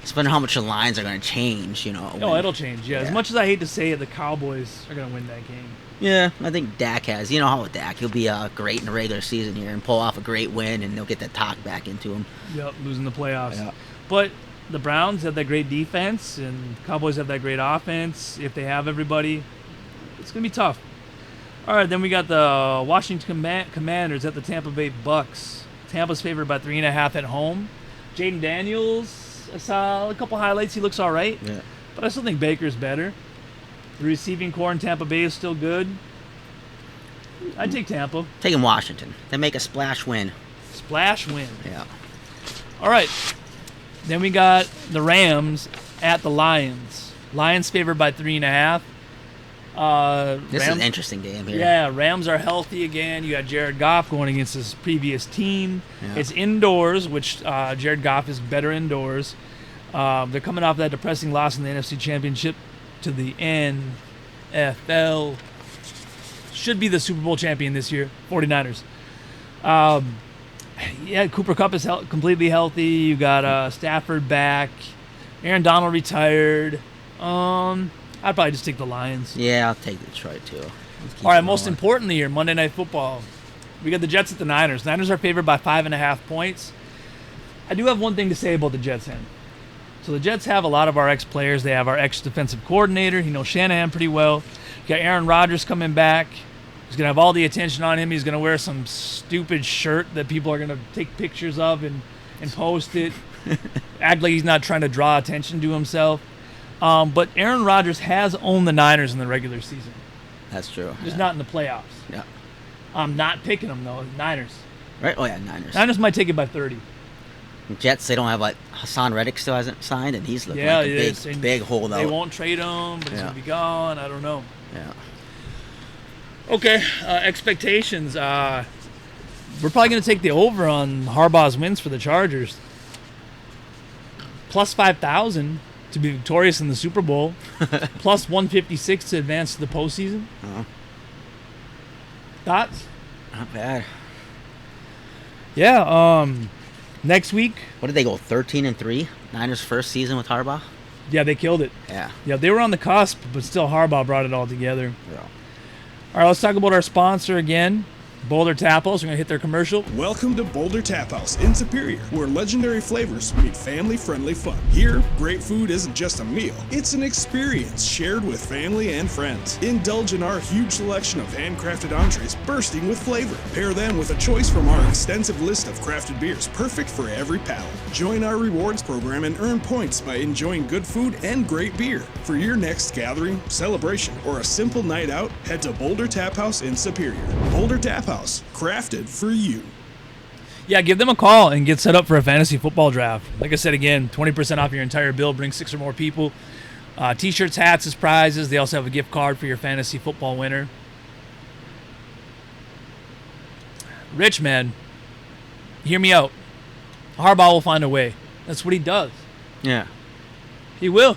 depending on how much the lines are going to change. You know.
Oh, it'll change. Yeah. As
Yeah.
much as I hate to say it, the Cowboys are going to win that game.
Yeah, I think Dak has. You know how with Dak, he'll be great in the regular season here and pull off a great win, and they'll get that talk back into him.
Yep, losing the playoffs.
Yeah.
But the Browns have that great defense, and Cowboys have that great offense. If they have everybody, it's going to be tough. All right, then we got the Washington Commanders at the Tampa Bay Bucks. Tampa's favored by 3.5 at home. Jaden Daniels, I saw a couple highlights. He looks all right,
Yeah.
but I still think Baker's better. The receiving core in Tampa Bay is still good. I'd take Tampa.
Taking Washington. They make a splash win.
Splash win.
Yeah.
All right. Then we got the Rams at the Lions. Lions favored by 3.5.
This is
Rams,
an interesting game here.
yeah, Rams are healthy again. You got Jared Goff going against his previous team.
Yeah.
It's indoors, which Jared Goff is better indoors. They're coming off that depressing loss in the NFC Championship to the NFL. Should be the Super Bowl champion this year, 49ers. Yeah, Cooper Kupp is completely healthy. You got Stafford back. Aaron Donald retired. I'd probably just take the Lions.
Yeah, I'll take Detroit too.
All right, most importantly here, Monday Night Football. We got the Jets at the Niners. Niners are favored by 5.5 points. I do have one thing to say about the Jets, Hen. So the Jets have a lot of our ex-players. They have our ex-defensive coordinator. He knows Shanahan pretty well. You got Aaron Rodgers coming back. He's going to have all the attention on him. He's going to wear some stupid shirt that people are going to take pictures of and post it. Act like he's not trying to draw attention to himself. But Aaron Rodgers has owned the Niners in the regular season.
That's true.
Just not in the playoffs.
Yeah.
I'm not picking them, though. Niners.
Right? Oh, yeah, Niners.
Niners might take it by 30.
Jets, they don't have, like, Hassan Reddick still hasn't signed, and he's looking
Yeah,
like
it
a
is.
big,
And
big holdout.
They won't trade him, but he's
Yeah.
going to be gone. I don't know.
Yeah.
Okay, expectations. We're probably going to take the over on Harbaugh's wins for the Chargers. Plus 5,000 to be victorious in the Super Bowl. Plus 156 to advance to the postseason.
Uh-huh.
Thoughts?
Not bad.
Yeah, next week.
What did they go, 13-3? Niners' first season with Harbaugh?
Yeah, they killed it.
Yeah.
Yeah, they were on the cusp, but still Harbaugh brought it all together.
Yeah.
All right, let's talk about our sponsor again, Boulder Tap House. We're going to hit their commercial.
Welcome to Boulder Tap House in Superior, where legendary flavors meet family-friendly fun. Here, great food isn't just a meal, it's an experience shared with family and friends. Indulge in our huge selection of handcrafted entrees bursting with flavor. Pair them with a choice from our extensive list of crafted beers, perfect for every palate. Join our rewards program and earn points by enjoying good food and great beer. For your next gathering, celebration, or a simple night out, head to Boulder Tap House in Superior. Boulder Tap House, crafted for you.
Yeah, give them a call and get set up for a fantasy football draft. Like I said again, 20% off your entire bill. Bring 6 or more people. T-shirts, hats as prizes. They also have a gift card for your fantasy football winner. Rich, man, hear me out. Harbaugh will find a way. That's what he does.
Yeah.
He will.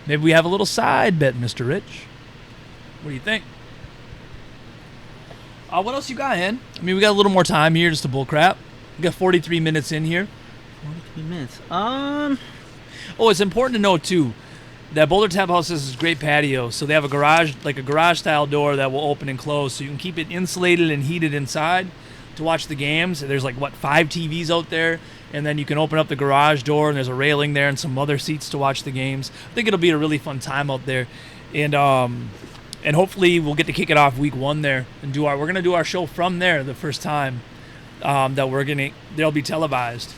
Maybe we have a little side bet, Mr. Rich. What do you think? What else you got, Hen? I mean, we got a little more time here just to bull crap. We got 43 minutes in here.
43 minutes.
Oh, it's important to note, too, that Boulder Tap House has this great patio. So they have a garage, like a garage-style door that will open and close. So you can keep it insulated and heated inside to watch the games. There's, 5 TVs out there. And then you can open up the garage door, and there's a railing there and some other seats to watch the games. I think it'll be a really fun time out there. And hopefully we'll get to kick it off week 1 there and we're gonna do our show from there the first time they'll be televised.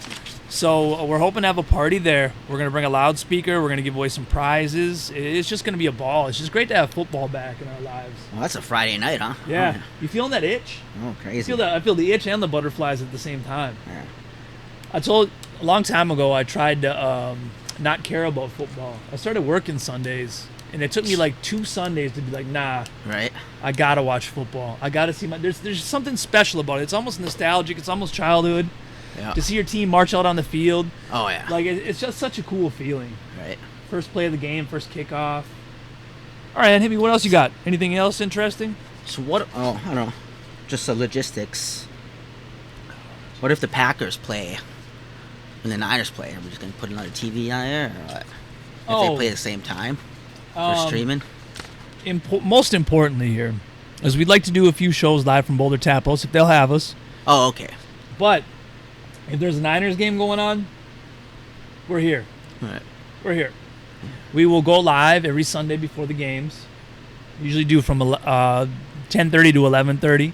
So we're hoping to have a party there. We're gonna bring a loudspeaker. We're gonna give away some prizes. It's just gonna be a ball. It's just great to have football back in our lives.
Well, that's a Friday night, huh?
Yeah. You feeling that itch?
Oh, crazy.
I feel the itch and the butterflies at the same time.
Yeah.
I told a long time ago I tried to not care about football. I started working Sundays. And it took me 2 Sundays to be like, nah,
Right.
I gotta watch football. I gotta see there's something special about it. It's almost nostalgic. It's almost childhood.
Yeah.
To see your team march out on the field.
Oh, yeah.
It's just such a cool feeling.
Right.
First play of the game, first kickoff. All right, Hibby, what else you got? Anything else interesting?
So what? Oh, I don't know. Just the logistics. What if the Packers play and the Niners play? Are we just gonna put another TV on there, or what? If they play at the same time for streaming?
Most importantly here is we'd like to do a few shows live from Boulder Tap House if they'll have us.
Oh, okay.
But if there's a Niners game going on, we're here.
Right.
We're here. We will go live every Sunday before the games. Usually do from 10:30 to 11:30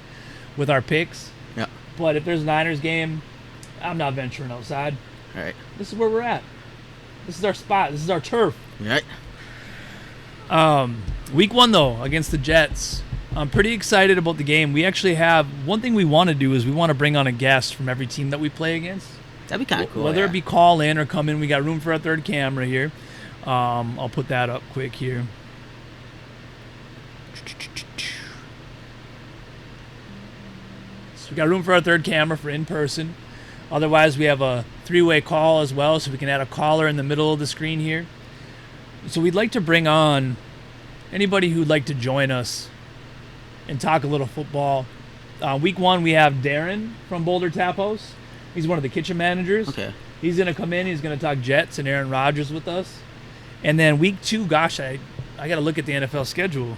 with our picks.
Yeah.
But if there's a Niners game, I'm not venturing outside.
All right.
This is where we're at. This is our spot. This is our turf.
Right.
Week 1, though, against the Jets. I'm pretty excited about the game. We actually have one thing we want to do is we want to bring on a guest from every team that we play against.
That'd be kind of cool.
Whether
yeah.
it be call in or come in, we got room for a third camera here. I'll put that up quick here. So we got room for our third camera for in person. Otherwise, we have a 3-way call as well, so we can add a caller in the middle of the screen here. So we'd like to bring on anybody who'd like to join us and talk a little football, Week 1, we have Darren from Boulder Tap House. He's one of the kitchen managers.
Okay.
He's going to come in. He's going to talk Jets and Aaron Rodgers with us. And then week 2, gosh, I got to look at the NFL schedule.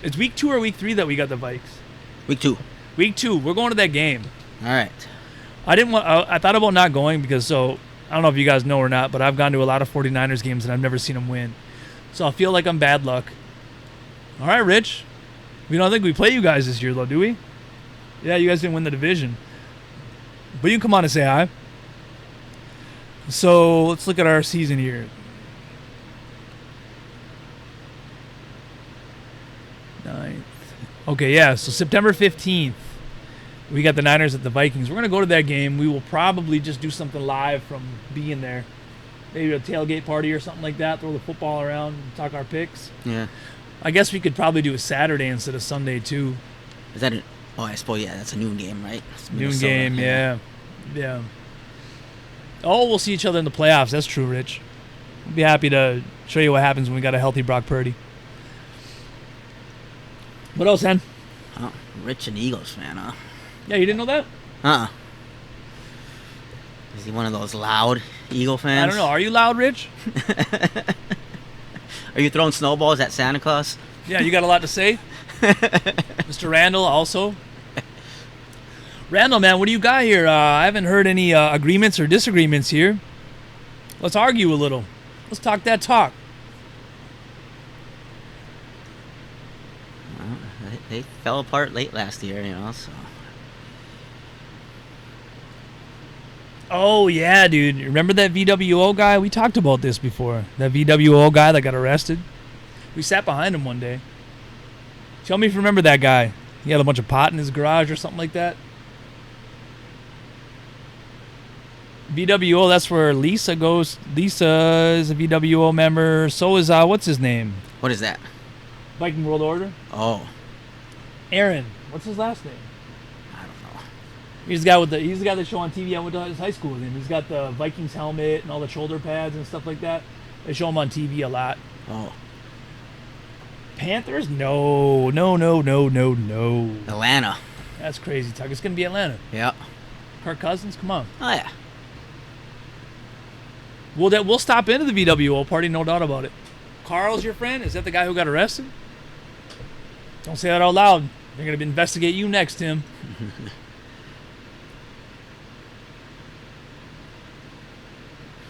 It's week 2 or week 3 that we got the Vikes?
Week 2.
Week 2. We're going to that game.
All right.
I thought about not going because, I don't know if you guys know or not, but I've gone to a lot of 49ers games and I've never seen them win. So I feel like I'm bad luck. All right, Rich. We don't think we play you guys this year, though, do we? Yeah, you guys didn't win the division. But you can come on and say hi. So let's look at our season here. 9th. Okay, yeah, so September 15th, we got the Niners at the Vikings. We're going to go to that game. We will probably just do something live from being there. Maybe a tailgate party or something like that, throw the football around, talk our picks.
Yeah.
I guess we could probably do a Saturday instead of Sunday, too.
Is that a... Oh, I suppose, yeah, that's a noon game, right? It's
Noon
Minnesota,
game, yeah. Yeah. Oh, we'll see each other in the playoffs. That's true, Rich. I'll be happy to show you what happens when we got a healthy Brock Purdy. What else, Hen?
Oh, Rich and Eagles fan, huh?
Yeah, you didn't know that?
Uh-uh. Is he one of those loud Eagle fans?
I don't know. Are you loud, Rich?
Are you throwing snowballs at Santa Claus?
Yeah, you got a lot to say? Mr. Randall also. Randall, man, what do you got here? I haven't heard any agreements or disagreements here. Let's argue a little. Let's talk that talk.
Well, they fell apart late last year, so...
Oh, yeah, dude. Remember that VWO guy? We talked about this before. That VWO guy that got arrested. We sat behind him one day. Tell me if you remember that guy. He had a bunch of pot in his garage or something like that. VWO, that's where Lisa goes. Lisa is a VWO member. So is, what's his name?
What is that?
Viking World Order.
Oh,
Aaron. What's his last name?
I don't know.
He's the guy that show on TV. I went to his high school with him. He's got the Vikings helmet and all the shoulder pads and stuff like that. They show him on TV a lot.
Oh.
Panthers? No.
Atlanta.
That's crazy talk. It's going to be Atlanta.
Yeah.
Kirk Cousins? Come on.
Oh, yeah.
We'll stop into the VWO party, no doubt about it. Carl's your friend? Is that the guy who got arrested? Don't say that out loud. They're going to investigate you next, Tim.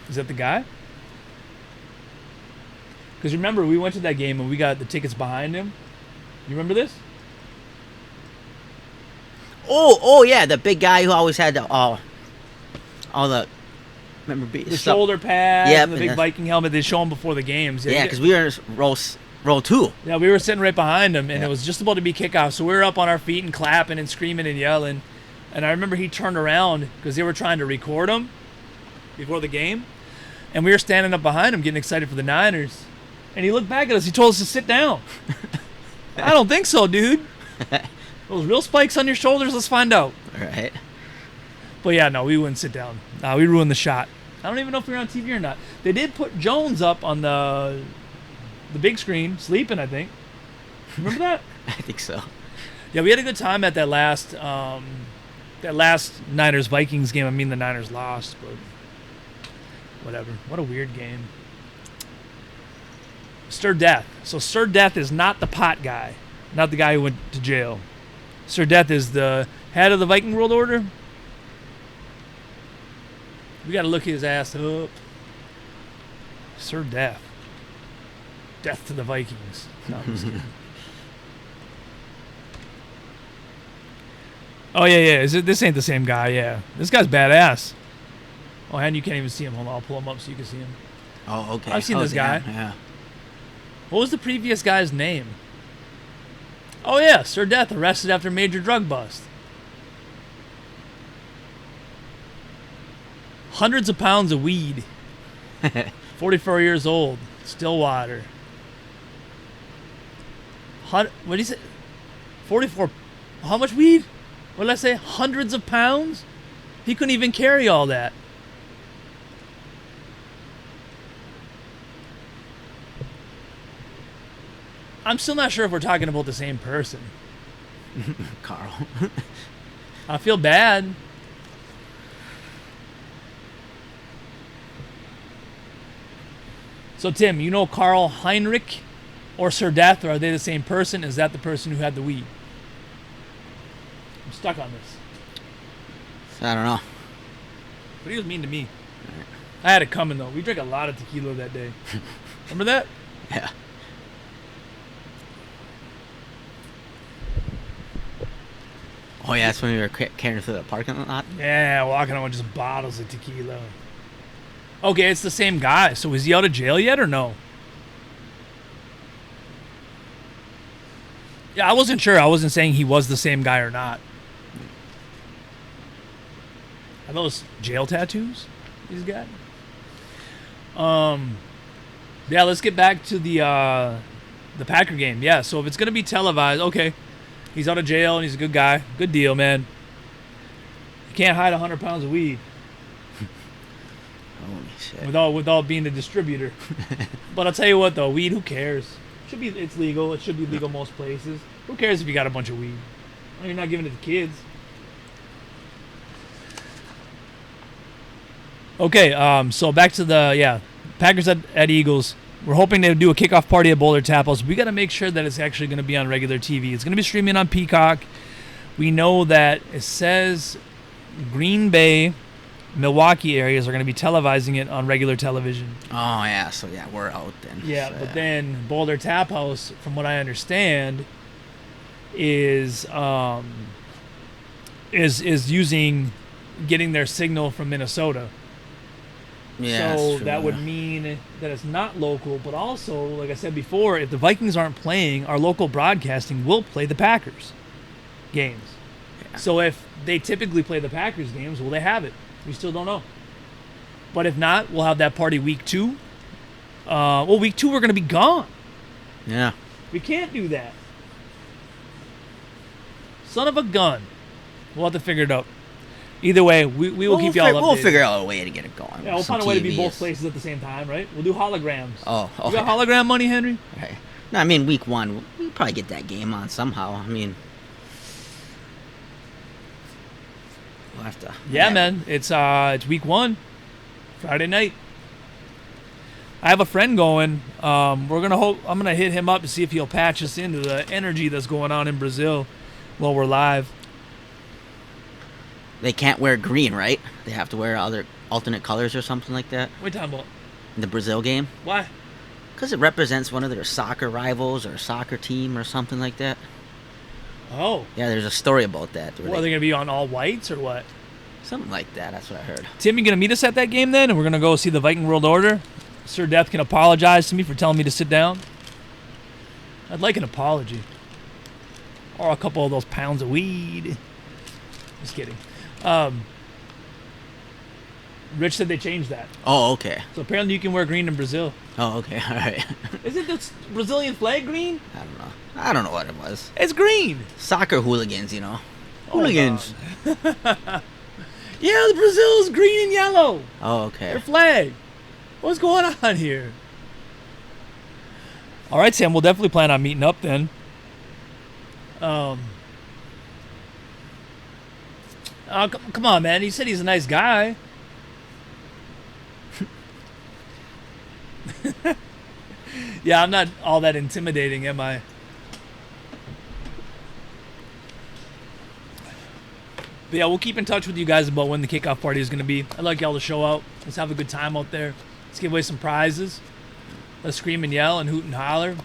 Is that the guy? Because remember, we went to that game and we got the tickets behind him. You remember this?
Oh, yeah, the big guy who always had all the... Remember
The shoulder pads
Yep,
and the big Viking helmet. They show him before the games.
Yeah, because we were in row 2.
Yeah, we were sitting right behind him, and
Yeah.
it was just about to be kickoff. So we were up on our feet and clapping and screaming and yelling. And I remember he turned around because they were trying to record him before the game. And we were standing up behind him getting excited for the Niners. And he looked back at us. He told us to sit down. I don't think so, dude. Those real spikes on your shoulders? Let's find out.
All right.
But yeah, no, we wouldn't sit down. We ruined the shot. I don't even know if we were on TV or not. They did put Jones up on the big screen, sleeping, I think. Remember that?
I think so.
Yeah, we had a good time at that last Niners-Vikings game. I mean, the Niners lost, but whatever. What a weird game. Sir Death. So Sir Death is not the pot guy, not the guy who went to jail. Sir Death is the head of the Viking World Order. We got to look his ass up. Sir Death. Death to the Vikings. No, I'm just kidding. Oh, yeah. This ain't the same guy, yeah. This guy's badass. Oh, and you can't even see him. Hold on, I'll pull him up so you can see him.
Oh, okay.
I've seen this guy.
Yeah.
What was the previous guy's name? Oh, yeah, Sir Death arrested after major drug bust. Hundreds of pounds of weed. 44 years old. Stillwater. What did he say? 44. How much weed? What did I say? Hundreds of pounds? He couldn't even carry all that. I'm still not sure if we're talking about the same person.
Carl.
I feel bad. So Tim, you know Karl Heinrich or Sir Death, or are they the same person? Is that the person who had the weed? I'm stuck on this.
I don't know.
But he was mean to me. I had it coming though. We drank a lot of tequila that day. Remember that?
Yeah. Oh yeah, that's when we were carrying through the parking lot.
Yeah, walking on with just bottles of tequila. Okay, it's the same guy. So is he out of jail yet or no? Yeah, I wasn't sure. I wasn't saying he was the same guy or not. Are those jail tattoos he's got? Yeah, let's get back to the Packer game. Yeah, so if it's gonna be televised, okay. He's out of jail and he's a good guy. Good deal, man. You can't hide 100 pounds of weed.
Holy shit.
Without being a distributor. But I'll tell you what though, weed, who cares? It's legal. It should be legal most places. Who cares if you got a bunch of weed? Well, you're not giving it to kids. Okay, so back to the Packers at Eagles. We're hoping to do a kickoff party at Boulder Tap House. We got to make sure that it's actually going to be on regular TV. It's going to be streaming on Peacock. We know that it says Green Bay, Milwaukee areas are going to be televising it on regular television.
Oh yeah, so yeah, we're out then.
Yeah,
so,
but then Boulder Tap House, from what I understand, is getting their signal from Minnesota.
yeah,
So
that's true,
that would
yeah.
mean that it's not local, but also, like I said before, if the Vikings aren't playing, our local broadcasting will play the Packers games.
Yeah.
So if they typically play the Packers games, will they have it? We still don't know. But if not, we'll have that party week 2. Week 2 we're going to be gone.
Yeah.
We can't do that. Son of a gun. We'll have to figure it out. Either way, we will keep y'all updated.
We'll figure out a way to get it going.
Yeah, we'll
Some
find a way to be both
TVs.
places at the same time, right? We'll do holograms.
Oh,
You got
okay.
hologram money, Henry?
Okay. No, I mean week 1, we'll probably get that game on somehow. I mean, we'll have to.
Yeah, man. It's week 1, Friday night. I have a friend going. I'm gonna hit him up to see if he'll patch us into the energy that's going on in Brazil while we're live.
They can't wear green, right? They have to wear other alternate colors or something like that
What are you talking about?
in the Brazil game.
Why?
Because it represents one of their soccer rivals or soccer team or something like that.
Oh.
Yeah, there's a story about that. where
Well, are they gonna be on all whites or what?
something like that. That's what I heard.
Tim, you gonna meet us at that game then, and we're gonna go see the Viking World Order? Sir Death can apologize to me for telling me to sit down. I'd like an apology, or a couple of those pounds of weed. Just kidding. Rich said they changed that,
Oh, okay.
so apparently you can wear green in Brazil.
Oh, okay. All right.
Isn't the Brazilian flag green?
I don't know. I don't know what it was.
It's green.
Soccer hooligans, you know.
Hold
Hooligans.
Yeah, the Brazil is green and yellow.
Oh, okay.
Their flag. What's going on here? All right, Sam. We'll definitely plan on meeting up then. Come on, man. He said he's a nice guy. Yeah, I'm not all that intimidating, am I? But yeah, we'll keep in touch with you guys about when the kickoff party is going to be. I'd like y'all to show out. Let's have a good time out there. Let's give away some prizes. Let's scream and yell and hoot and holler.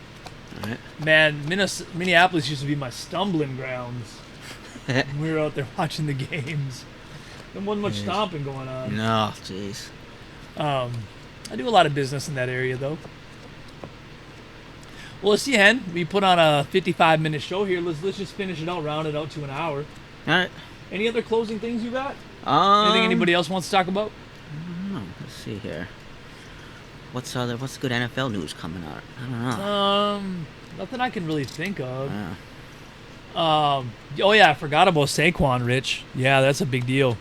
All right.
Man, Minneapolis used to be my stumbling grounds when we were out there watching the games. There wasn't much
Jeez.
stomping going on.
No, jeez.
I do a lot of business in that area, though. Well, let's see, Hen. We put on a 55-minute show here. Let's just finish it out, round it out to an hour.
All right.
Any other closing things you got? Anything anybody else wants to talk about?
Let's see here. What's good NFL news coming out? I don't know.
Nothing I can really think of.
Yeah.
Oh yeah, I forgot about Saquon, Rich. Yeah, that's a big deal.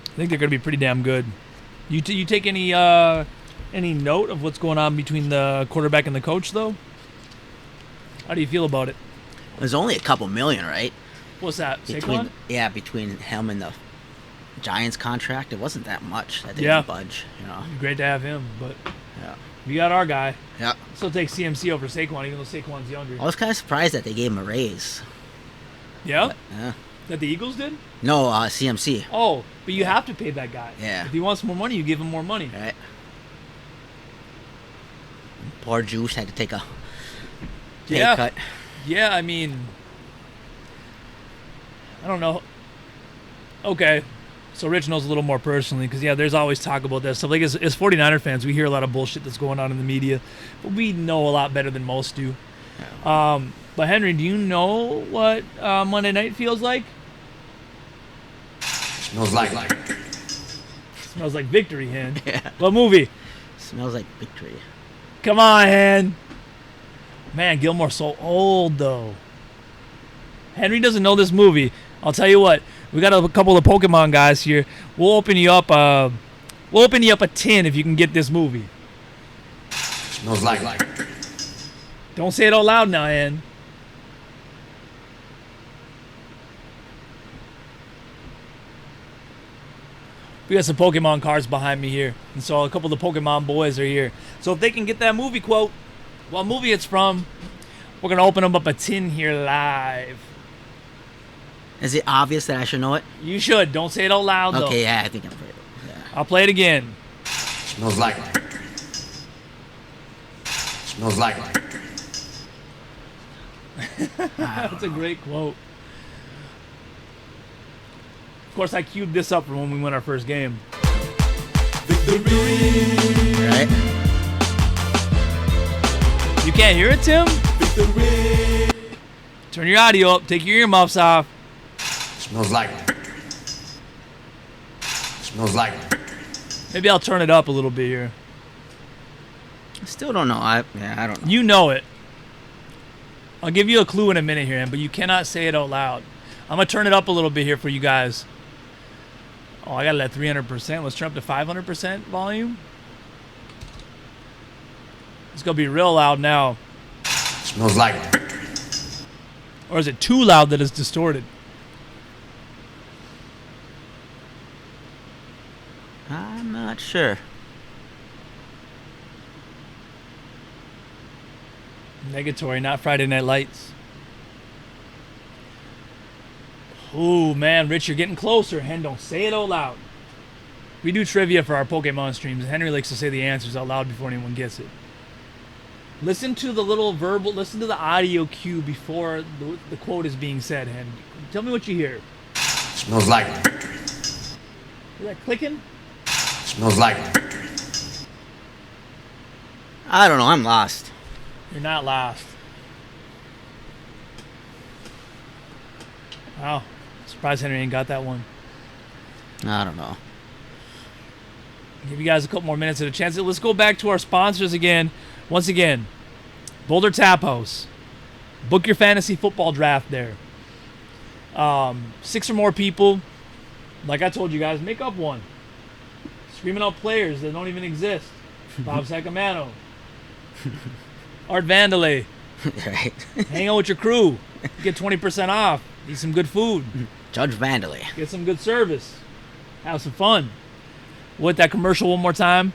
I think they're gonna be pretty damn good. You take any note of what's going on between the quarterback and the coach though? How do you feel about it?
There's only a couple million, right?
What's that?
between
Saquon?
between him and the Giants contract. It wasn't that much that they
Yeah.
didn't budge.
Great to have him, but
Yeah.
we got our guy.
Yeah.
Still take CMC over Saquon, even though Saquon's younger.
I was kind of surprised that they gave him a raise.
Yeah?
Yeah.
That the Eagles did?
No, CMC.
Oh, but you have to pay that guy.
Yeah.
If he wants more money, you give him more money.
Right. Poor Juice had to take a pay
Yeah.
cut.
Yeah, I mean, I don't know. Okay, so Rich knows a little more personally because, yeah, there's always talk about that stuff. Like, as 49er fans, we hear a lot of bullshit that's going on in the media, but we know a lot better than most do. But, Henry, do you know what Monday night feels like?
Smells like.
Smells like victory, Hen.
Yeah.
What movie?
Smells like victory.
Come on, Hen. Man, Gilmore's so old, though. Henry doesn't know this movie. I'll tell you what. We got a couple of Pokemon guys here. We'll open you up. We'll open you up a tin if you can get this movie.
Smells like.
Don't say it out loud now, Hen. We got some Pokemon cards behind me here. And so a couple of the Pokemon boys are here. So if they can get that movie quote, what movie it's from, we're going to open them up a tin here live.
Is it obvious that I should know it?
You should. Don't say it out loud, though.
Okay, yeah, I think I'm afraid. Yeah.
I'll play it again.
Smells like. Smells like.
That's a great quote. Of course, I queued this up from when we won our first game.
Right?
You can't hear it, Tim? Turn your audio up. Take your earmuffs off.
Smells like. Smells like.
Maybe I'll turn it up a little bit here.
I still don't know. I don't know.
You know it. I'll give you a clue in a minute here, but you cannot say it out loud. I'm going to turn it up a little bit here for you guys. Oh, I got it at 300%. Let's turn up to 500% volume. It's going to be real loud now.
Smells like.
Or is it too loud that it's distorted?
I'm not sure.
Negatory, not Friday Night Lights. Oh, man, Rich, you're getting closer. Hen, don't say it out loud. We do trivia for our Pokemon streams, and Henry likes to say the answers out loud before anyone gets it. Listen to the little verbal, listen to the audio cue before the quote is being said, Hen. Tell me what you hear.
Smells like.
Is that clicking?
Smells like.
I don't know. I'm lost.
You're not lost. Wow. Surprised Henry ain't got that one.
I don't know.
Give you guys a couple more minutes at a chance. Let's go back to our sponsors again. Once again, Boulder Tap House. Book your fantasy football draft there. 6 or more people. Like I told you guys, make up one. Screaming out players that don't even exist. Bob Sacamano. Art Vandalay.
Right.
Hang out with your crew. Get 20% off. Eat some good food.
Judge Vandalay.
Get some good service. Have some fun. With that commercial one more time.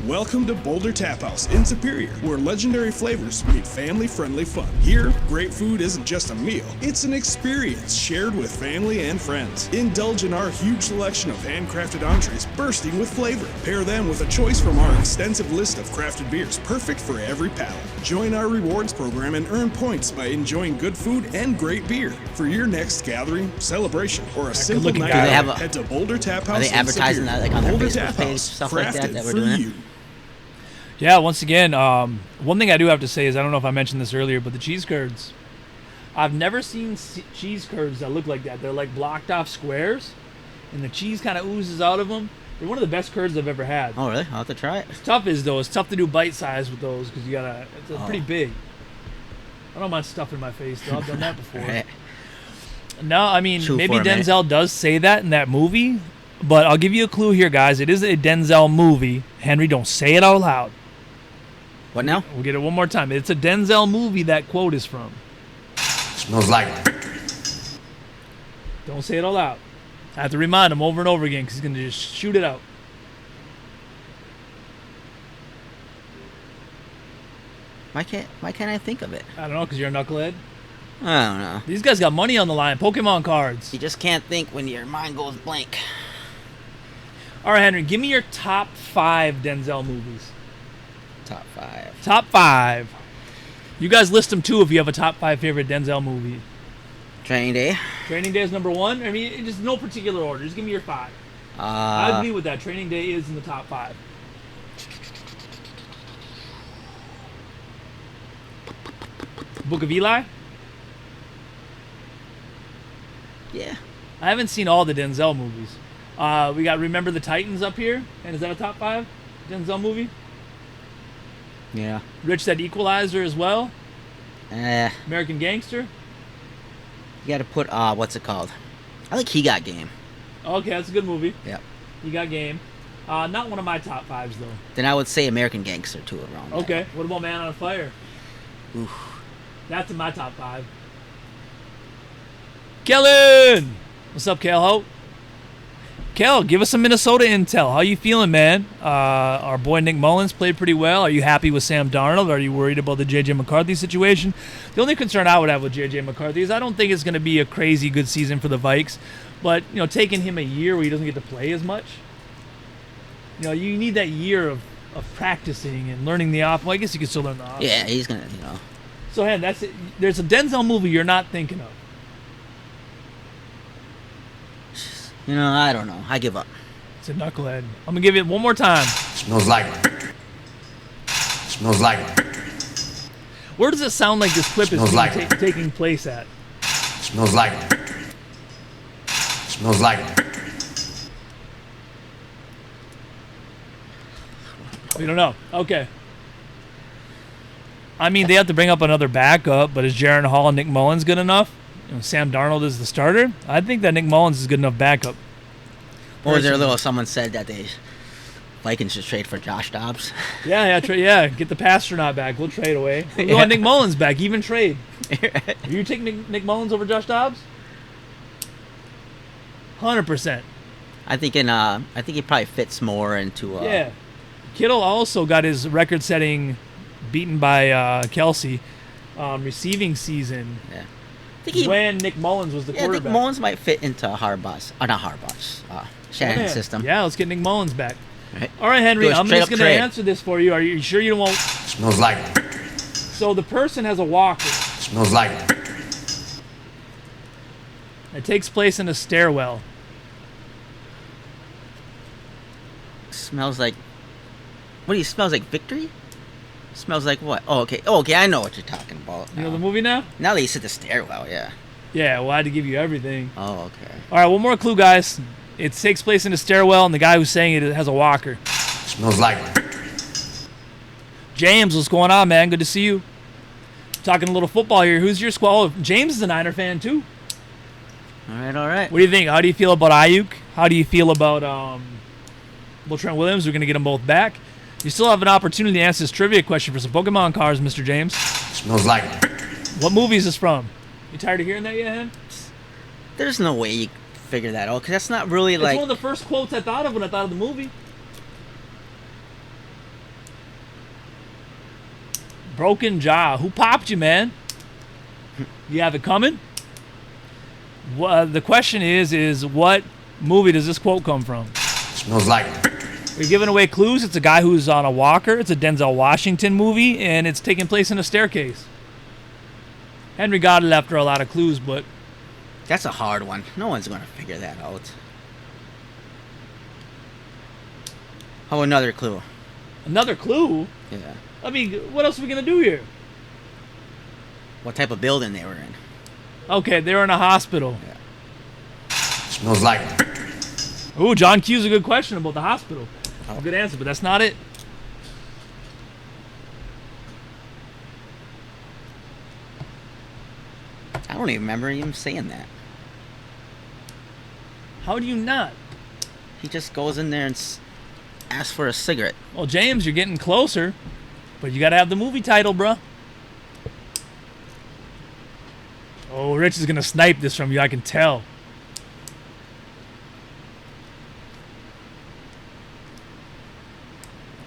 Welcome to Boulder Tap House in Superior, where legendary flavors meet family-friendly fun. Here, great food isn't just a meal, it's an experience shared with family and friends. Indulge in our huge selection of handcrafted entrees bursting with flavor. Pair them with a choice from our extensive list of crafted beers, perfect for every palate. Join our rewards program and earn points by enjoying good food and great beer. For your next gathering, celebration, or a simple
good-looking
night
guy.
Do they have
out,
a-
head to Boulder Tap House
Are they
in
advertising
Superior.
that, like, on their
Boulder
Facebook
Tap
page,
House,
stuff like that
crafted
we're
for
doing it?
you.
Yeah, once again, one thing I do have to say is I don't know if I mentioned this earlier, but the cheese curds. I've never seen cheese curds that look like that. They're like blocked off squares, and the cheese kind of oozes out of them. They're one of the best curds I've ever had.
Oh, really? I'll have to try it.
It's tough it's tough to do bite size with those because it's pretty big. I don't mind stuffing my face though. I've done that before.
Right.
No, I mean,
Chew
maybe
for a minute.
Denzel does say that in that movie, but I'll give you a clue here, guys. It is a Denzel movie. Henry, don't say it out loud.
What now?
We'll get it one more time. It's a Denzel movie that quote is from.
Smells like.
Don't say it all out. I have to remind him over and over again because he's going to just shoot it out.
Why can't I think of it?
I don't know, because you're a knucklehead.
I don't know.
These guys got money on the line. Pokemon cards.
You just can't think when your mind goes blank.
All right, Henry, give me your top 5 Denzel movies.
Top 5.
Top 5. You guys list them too if you have a top 5 favorite Denzel movie.
Training Day.
Training Day is number 1. I mean, just no particular order. Just give me your 5. I agree with that. Training Day is in the top 5. Book of Eli?
Yeah.
I haven't seen all the Denzel movies. We got Remember the Titans up here. And is that a top 5 Denzel movie?
Yeah.
Rich That Equalizer as well.
You
American Gangster.
gotta put, what's it called? I like He Got Game.
Okay, that's a good movie.
Yep.
You got Game. Not one of my top 5s, though.
Then I would say American Gangster, too, around there.
Okay, what about Man on Fire?
Oof.
That's in my top 5. Kellen! What's up, Kel Ho? Kel, give us some Minnesota intel. How you feeling, man? Our boy Nick Mullins played pretty well. Are you happy with Sam Darnold? Are you worried about the J.J. McCarthy situation? The only concern I would have with J.J. McCarthy is I don't think it's going to be a crazy good season for the Vikes. But, you know, taking him a year where he doesn't get to play as much, you know, you need that year of practicing and learning the offense. Well, I guess you can still learn the offense.
Yeah, he's gonna, you know.
So, Hen, that's it. There's a Denzel movie you're not thinking of.
You know, I don't know. I give up.
It's a knucklehead. I'm going to give it one more time.
Smells like it. Smells like it.
Where does it sound like this clip is
Smells like it.
taking place at?
Smells like it. Smells like it.
We don't know. Okay. I mean, they have to bring up another backup, but is Jaron Hall and Nick Mullins good enough? You know, Sam Darnold is the starter. I think that Nick Mullins is good enough backup.
Or was there a little, someone said that they Vikings should trade for Josh Dobbs?
Yeah, get the Pastronaut back. We'll trade away. We want Nick Mullins back. Even trade. You take Nick Mullins over Josh Dobbs? 100%.
I think he probably fits more into
Yeah. Kittle also got his record-setting beaten by Kelsey receiving season
Yeah. I think
when Nick Mullins was the
I
quarterback.
think Mullins might fit into Harbaugh's, not Harbaugh's, Shannon's system.
Yeah, let's get Nick Mullins back.
Right.
All right, Henry,
Do a
I'm
straight
just
up
going to
trade.
answer this for you. Are you sure you don't want...
Smells like it.
So the person has a walker.
Smells like it.
It takes place in a stairwell.
Smells like. What do you smells like? Victory? Smells like what? Oh, okay. Oh, okay. I know what you're talking about.
You know the movie now?
Now that you said the stairwell, yeah.
Yeah, well, I had to give you everything.
Oh, okay.
All right, one more clue, guys. It takes place in a stairwell, and the guy who's saying it has a walker.
Smells like it.
James, what's going on, man? Good to see you. Talking a little football here. Who's your squad? Oh, James is a Niner fan, too.
All right.
What do you think? How do you feel about Ayuk? How do you feel about Trent Williams? We're going to get them both back. You still have an opportunity to answer this trivia question for some Pokemon cards, Mr. James.
Smells like it.
What movie is this from? You tired of hearing that yet, Hen?
There's no way you can figure that out because that's not really
It's
like.
one of the first quotes I thought of when I thought of the movie. Broken Jaw. Who popped you, man? You have it coming? The question is what movie does this quote come from?
Smells like it.
We're giving away clues. It's a guy who's on a walker. It's a Denzel Washington movie, and it's taking place in a staircase. Henry got it after a lot of clues, but
That's a hard one. No one's going to figure that out. Oh, another clue.
another clue?
Yeah.
I mean, what else are we going to do here?
What type of building they were in.
Okay, they're in a hospital.
Smells like it.
Ooh, John Q's a good question about the hospital.
Oh.
Good answer, but that's not it.
I don't even remember him saying that.
How do you not?
He just goes in there and asks for a cigarette.
Well, James, you're getting closer, but you got to have the movie title, bruh. Oh, Rich is going to snipe this from you, I can tell.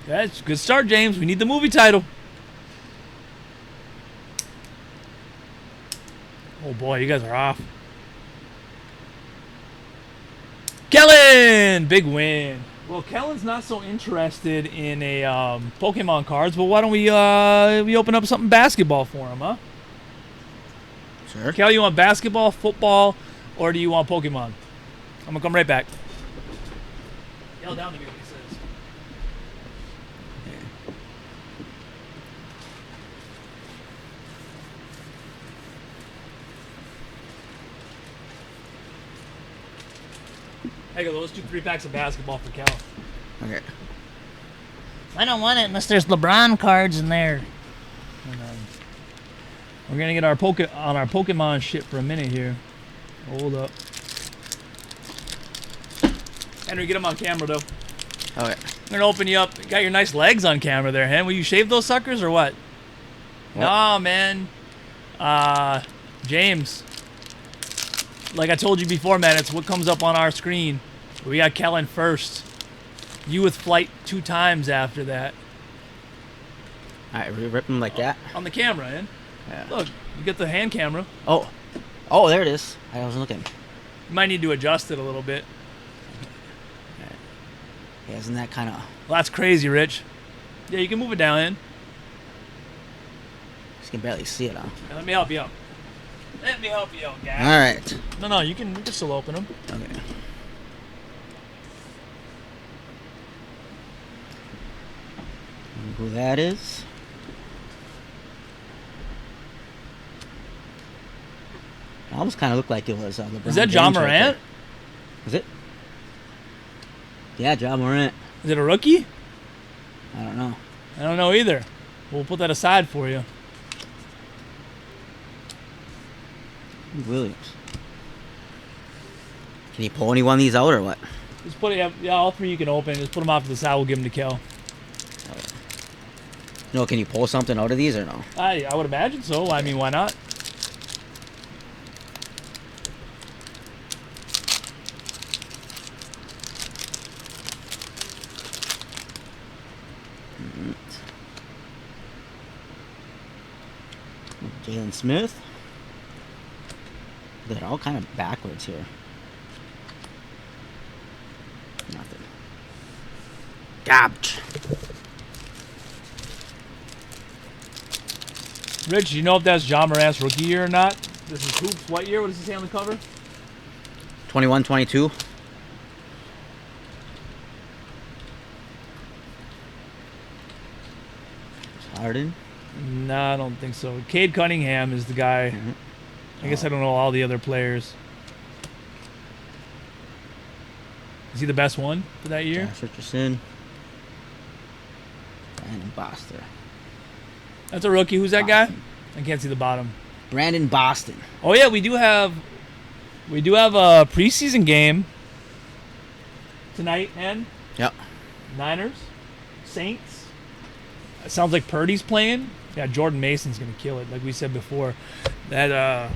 That's a good start, James. We need the movie title. Oh boy, you guys are off. Kellen, big win. Well, Kellen's not so interested in a Pokemon cards, but why don't we open up something basketball for him, huh?
Sure.
Kel, you want basketball, football, or do you want Pokemon? I'm gonna come right back. Yell down to me what he says. Hey, those 2 3-packs of basketball for Cal.
Okay.
I don't want it unless there's LeBron cards in there.
We're gonna get our Pokemon shit for a minute here. Hold up. Henry, get him on camera though.
Okay.
I'm gonna open you up. You got your nice legs on camera there, Hen. Will you shave those suckers or what? No, man. James. Like I told you before, man, it's what comes up on our screen. We got Kellen first. You with flight 2 times after that.
Alright, we rip them like that.
On the camera, Hen.
Yeah.
Look, you get the hand camera.
Oh. Oh, there it is. I wasn't looking.
You might need to adjust it a little bit.
Yeah, isn't that kind of...
Well, that's crazy, Rich. Yeah, you can move it down, Hen.
You can barely see it, huh?
Now, let me help you out. Let me help you out, guys.
Alright.
No, you can still open them.
Okay. Who that is? It almost kind of looked like it was LeBron.
Is that John
James right
Morant?
there. Is it? Yeah, John Morant.
Is it a rookie?
I don't know.
I don't know either. We'll put that aside for you.
Williams. Can you pull any one of these out or what?
Just put it. Yeah, all 3 you can open. Just put them off to the side. We'll give them to Kel.
No, can you pull something out of these or no?
I would imagine so. I mean, why not?
Jalen Smith. They're all kind of backwards here. Nothing. Garbage.
Rich, do you know if that's John Morant's rookie year or not? This is Hoops. What year? What does it say on the cover?
21, 22. Harden.
No, I don't think so. Cade Cunningham is the guy. I guess I don't know all the other players. Is he the best one for that year?
Josh Richardson. Brandon Boston.
That's a rookie. Who's that guy? I can't see the bottom.
Brandon Boston.
Oh yeah, we do have a preseason game tonight, and
Yep.
Niners, Saints. It sounds like Purdy's playing. Yeah, Jordan Mason's gonna kill it. Like we said before, that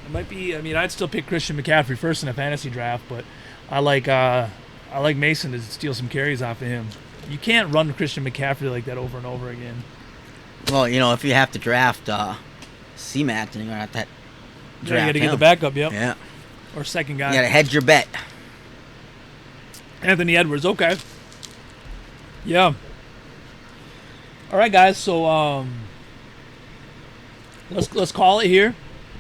it might be. I mean, I'd still pick Christian McCaffrey first in a fantasy draft, but I like Mason to steal some carries off of him. You can't run Christian McCaffrey like that over and over again.
Well, you know, if you have to draft C-Mac, then you're going to have to
Yeah,
draft
you got to get the
him.
backup, yep.
Yeah.
Or second guy.
You got to hedge your bet.
Anthony Edwards, okay. Yeah. All right, guys. So let's call it here.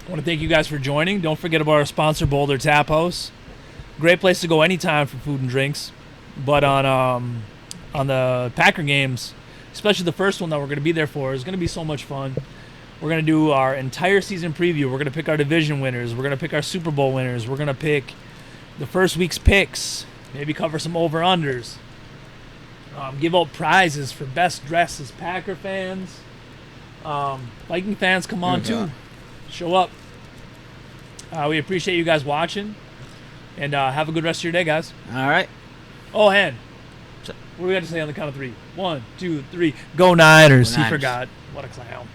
I want to thank you guys for joining. Don't forget about our sponsor, Boulder Tap House. Great place to go anytime for food and drinks. But on the Packer games, especially the first one that we're going to be there for, is going to be so much fun. We're going to do our entire season preview. We're going to pick our division winners. We're going to pick our Super Bowl winners. We're going to pick the first week's picks. Maybe cover some over-unders. Give out prizes for best dressed as Packer fans. Viking fans, come on too. Show up. We appreciate you guys watching. And have a good rest of your day, guys.
All right.
Oh, and what do we got to say on the count of 3? 1, 2, 3. Go Niners.
Go
He
Niners.
forgot. What a clown.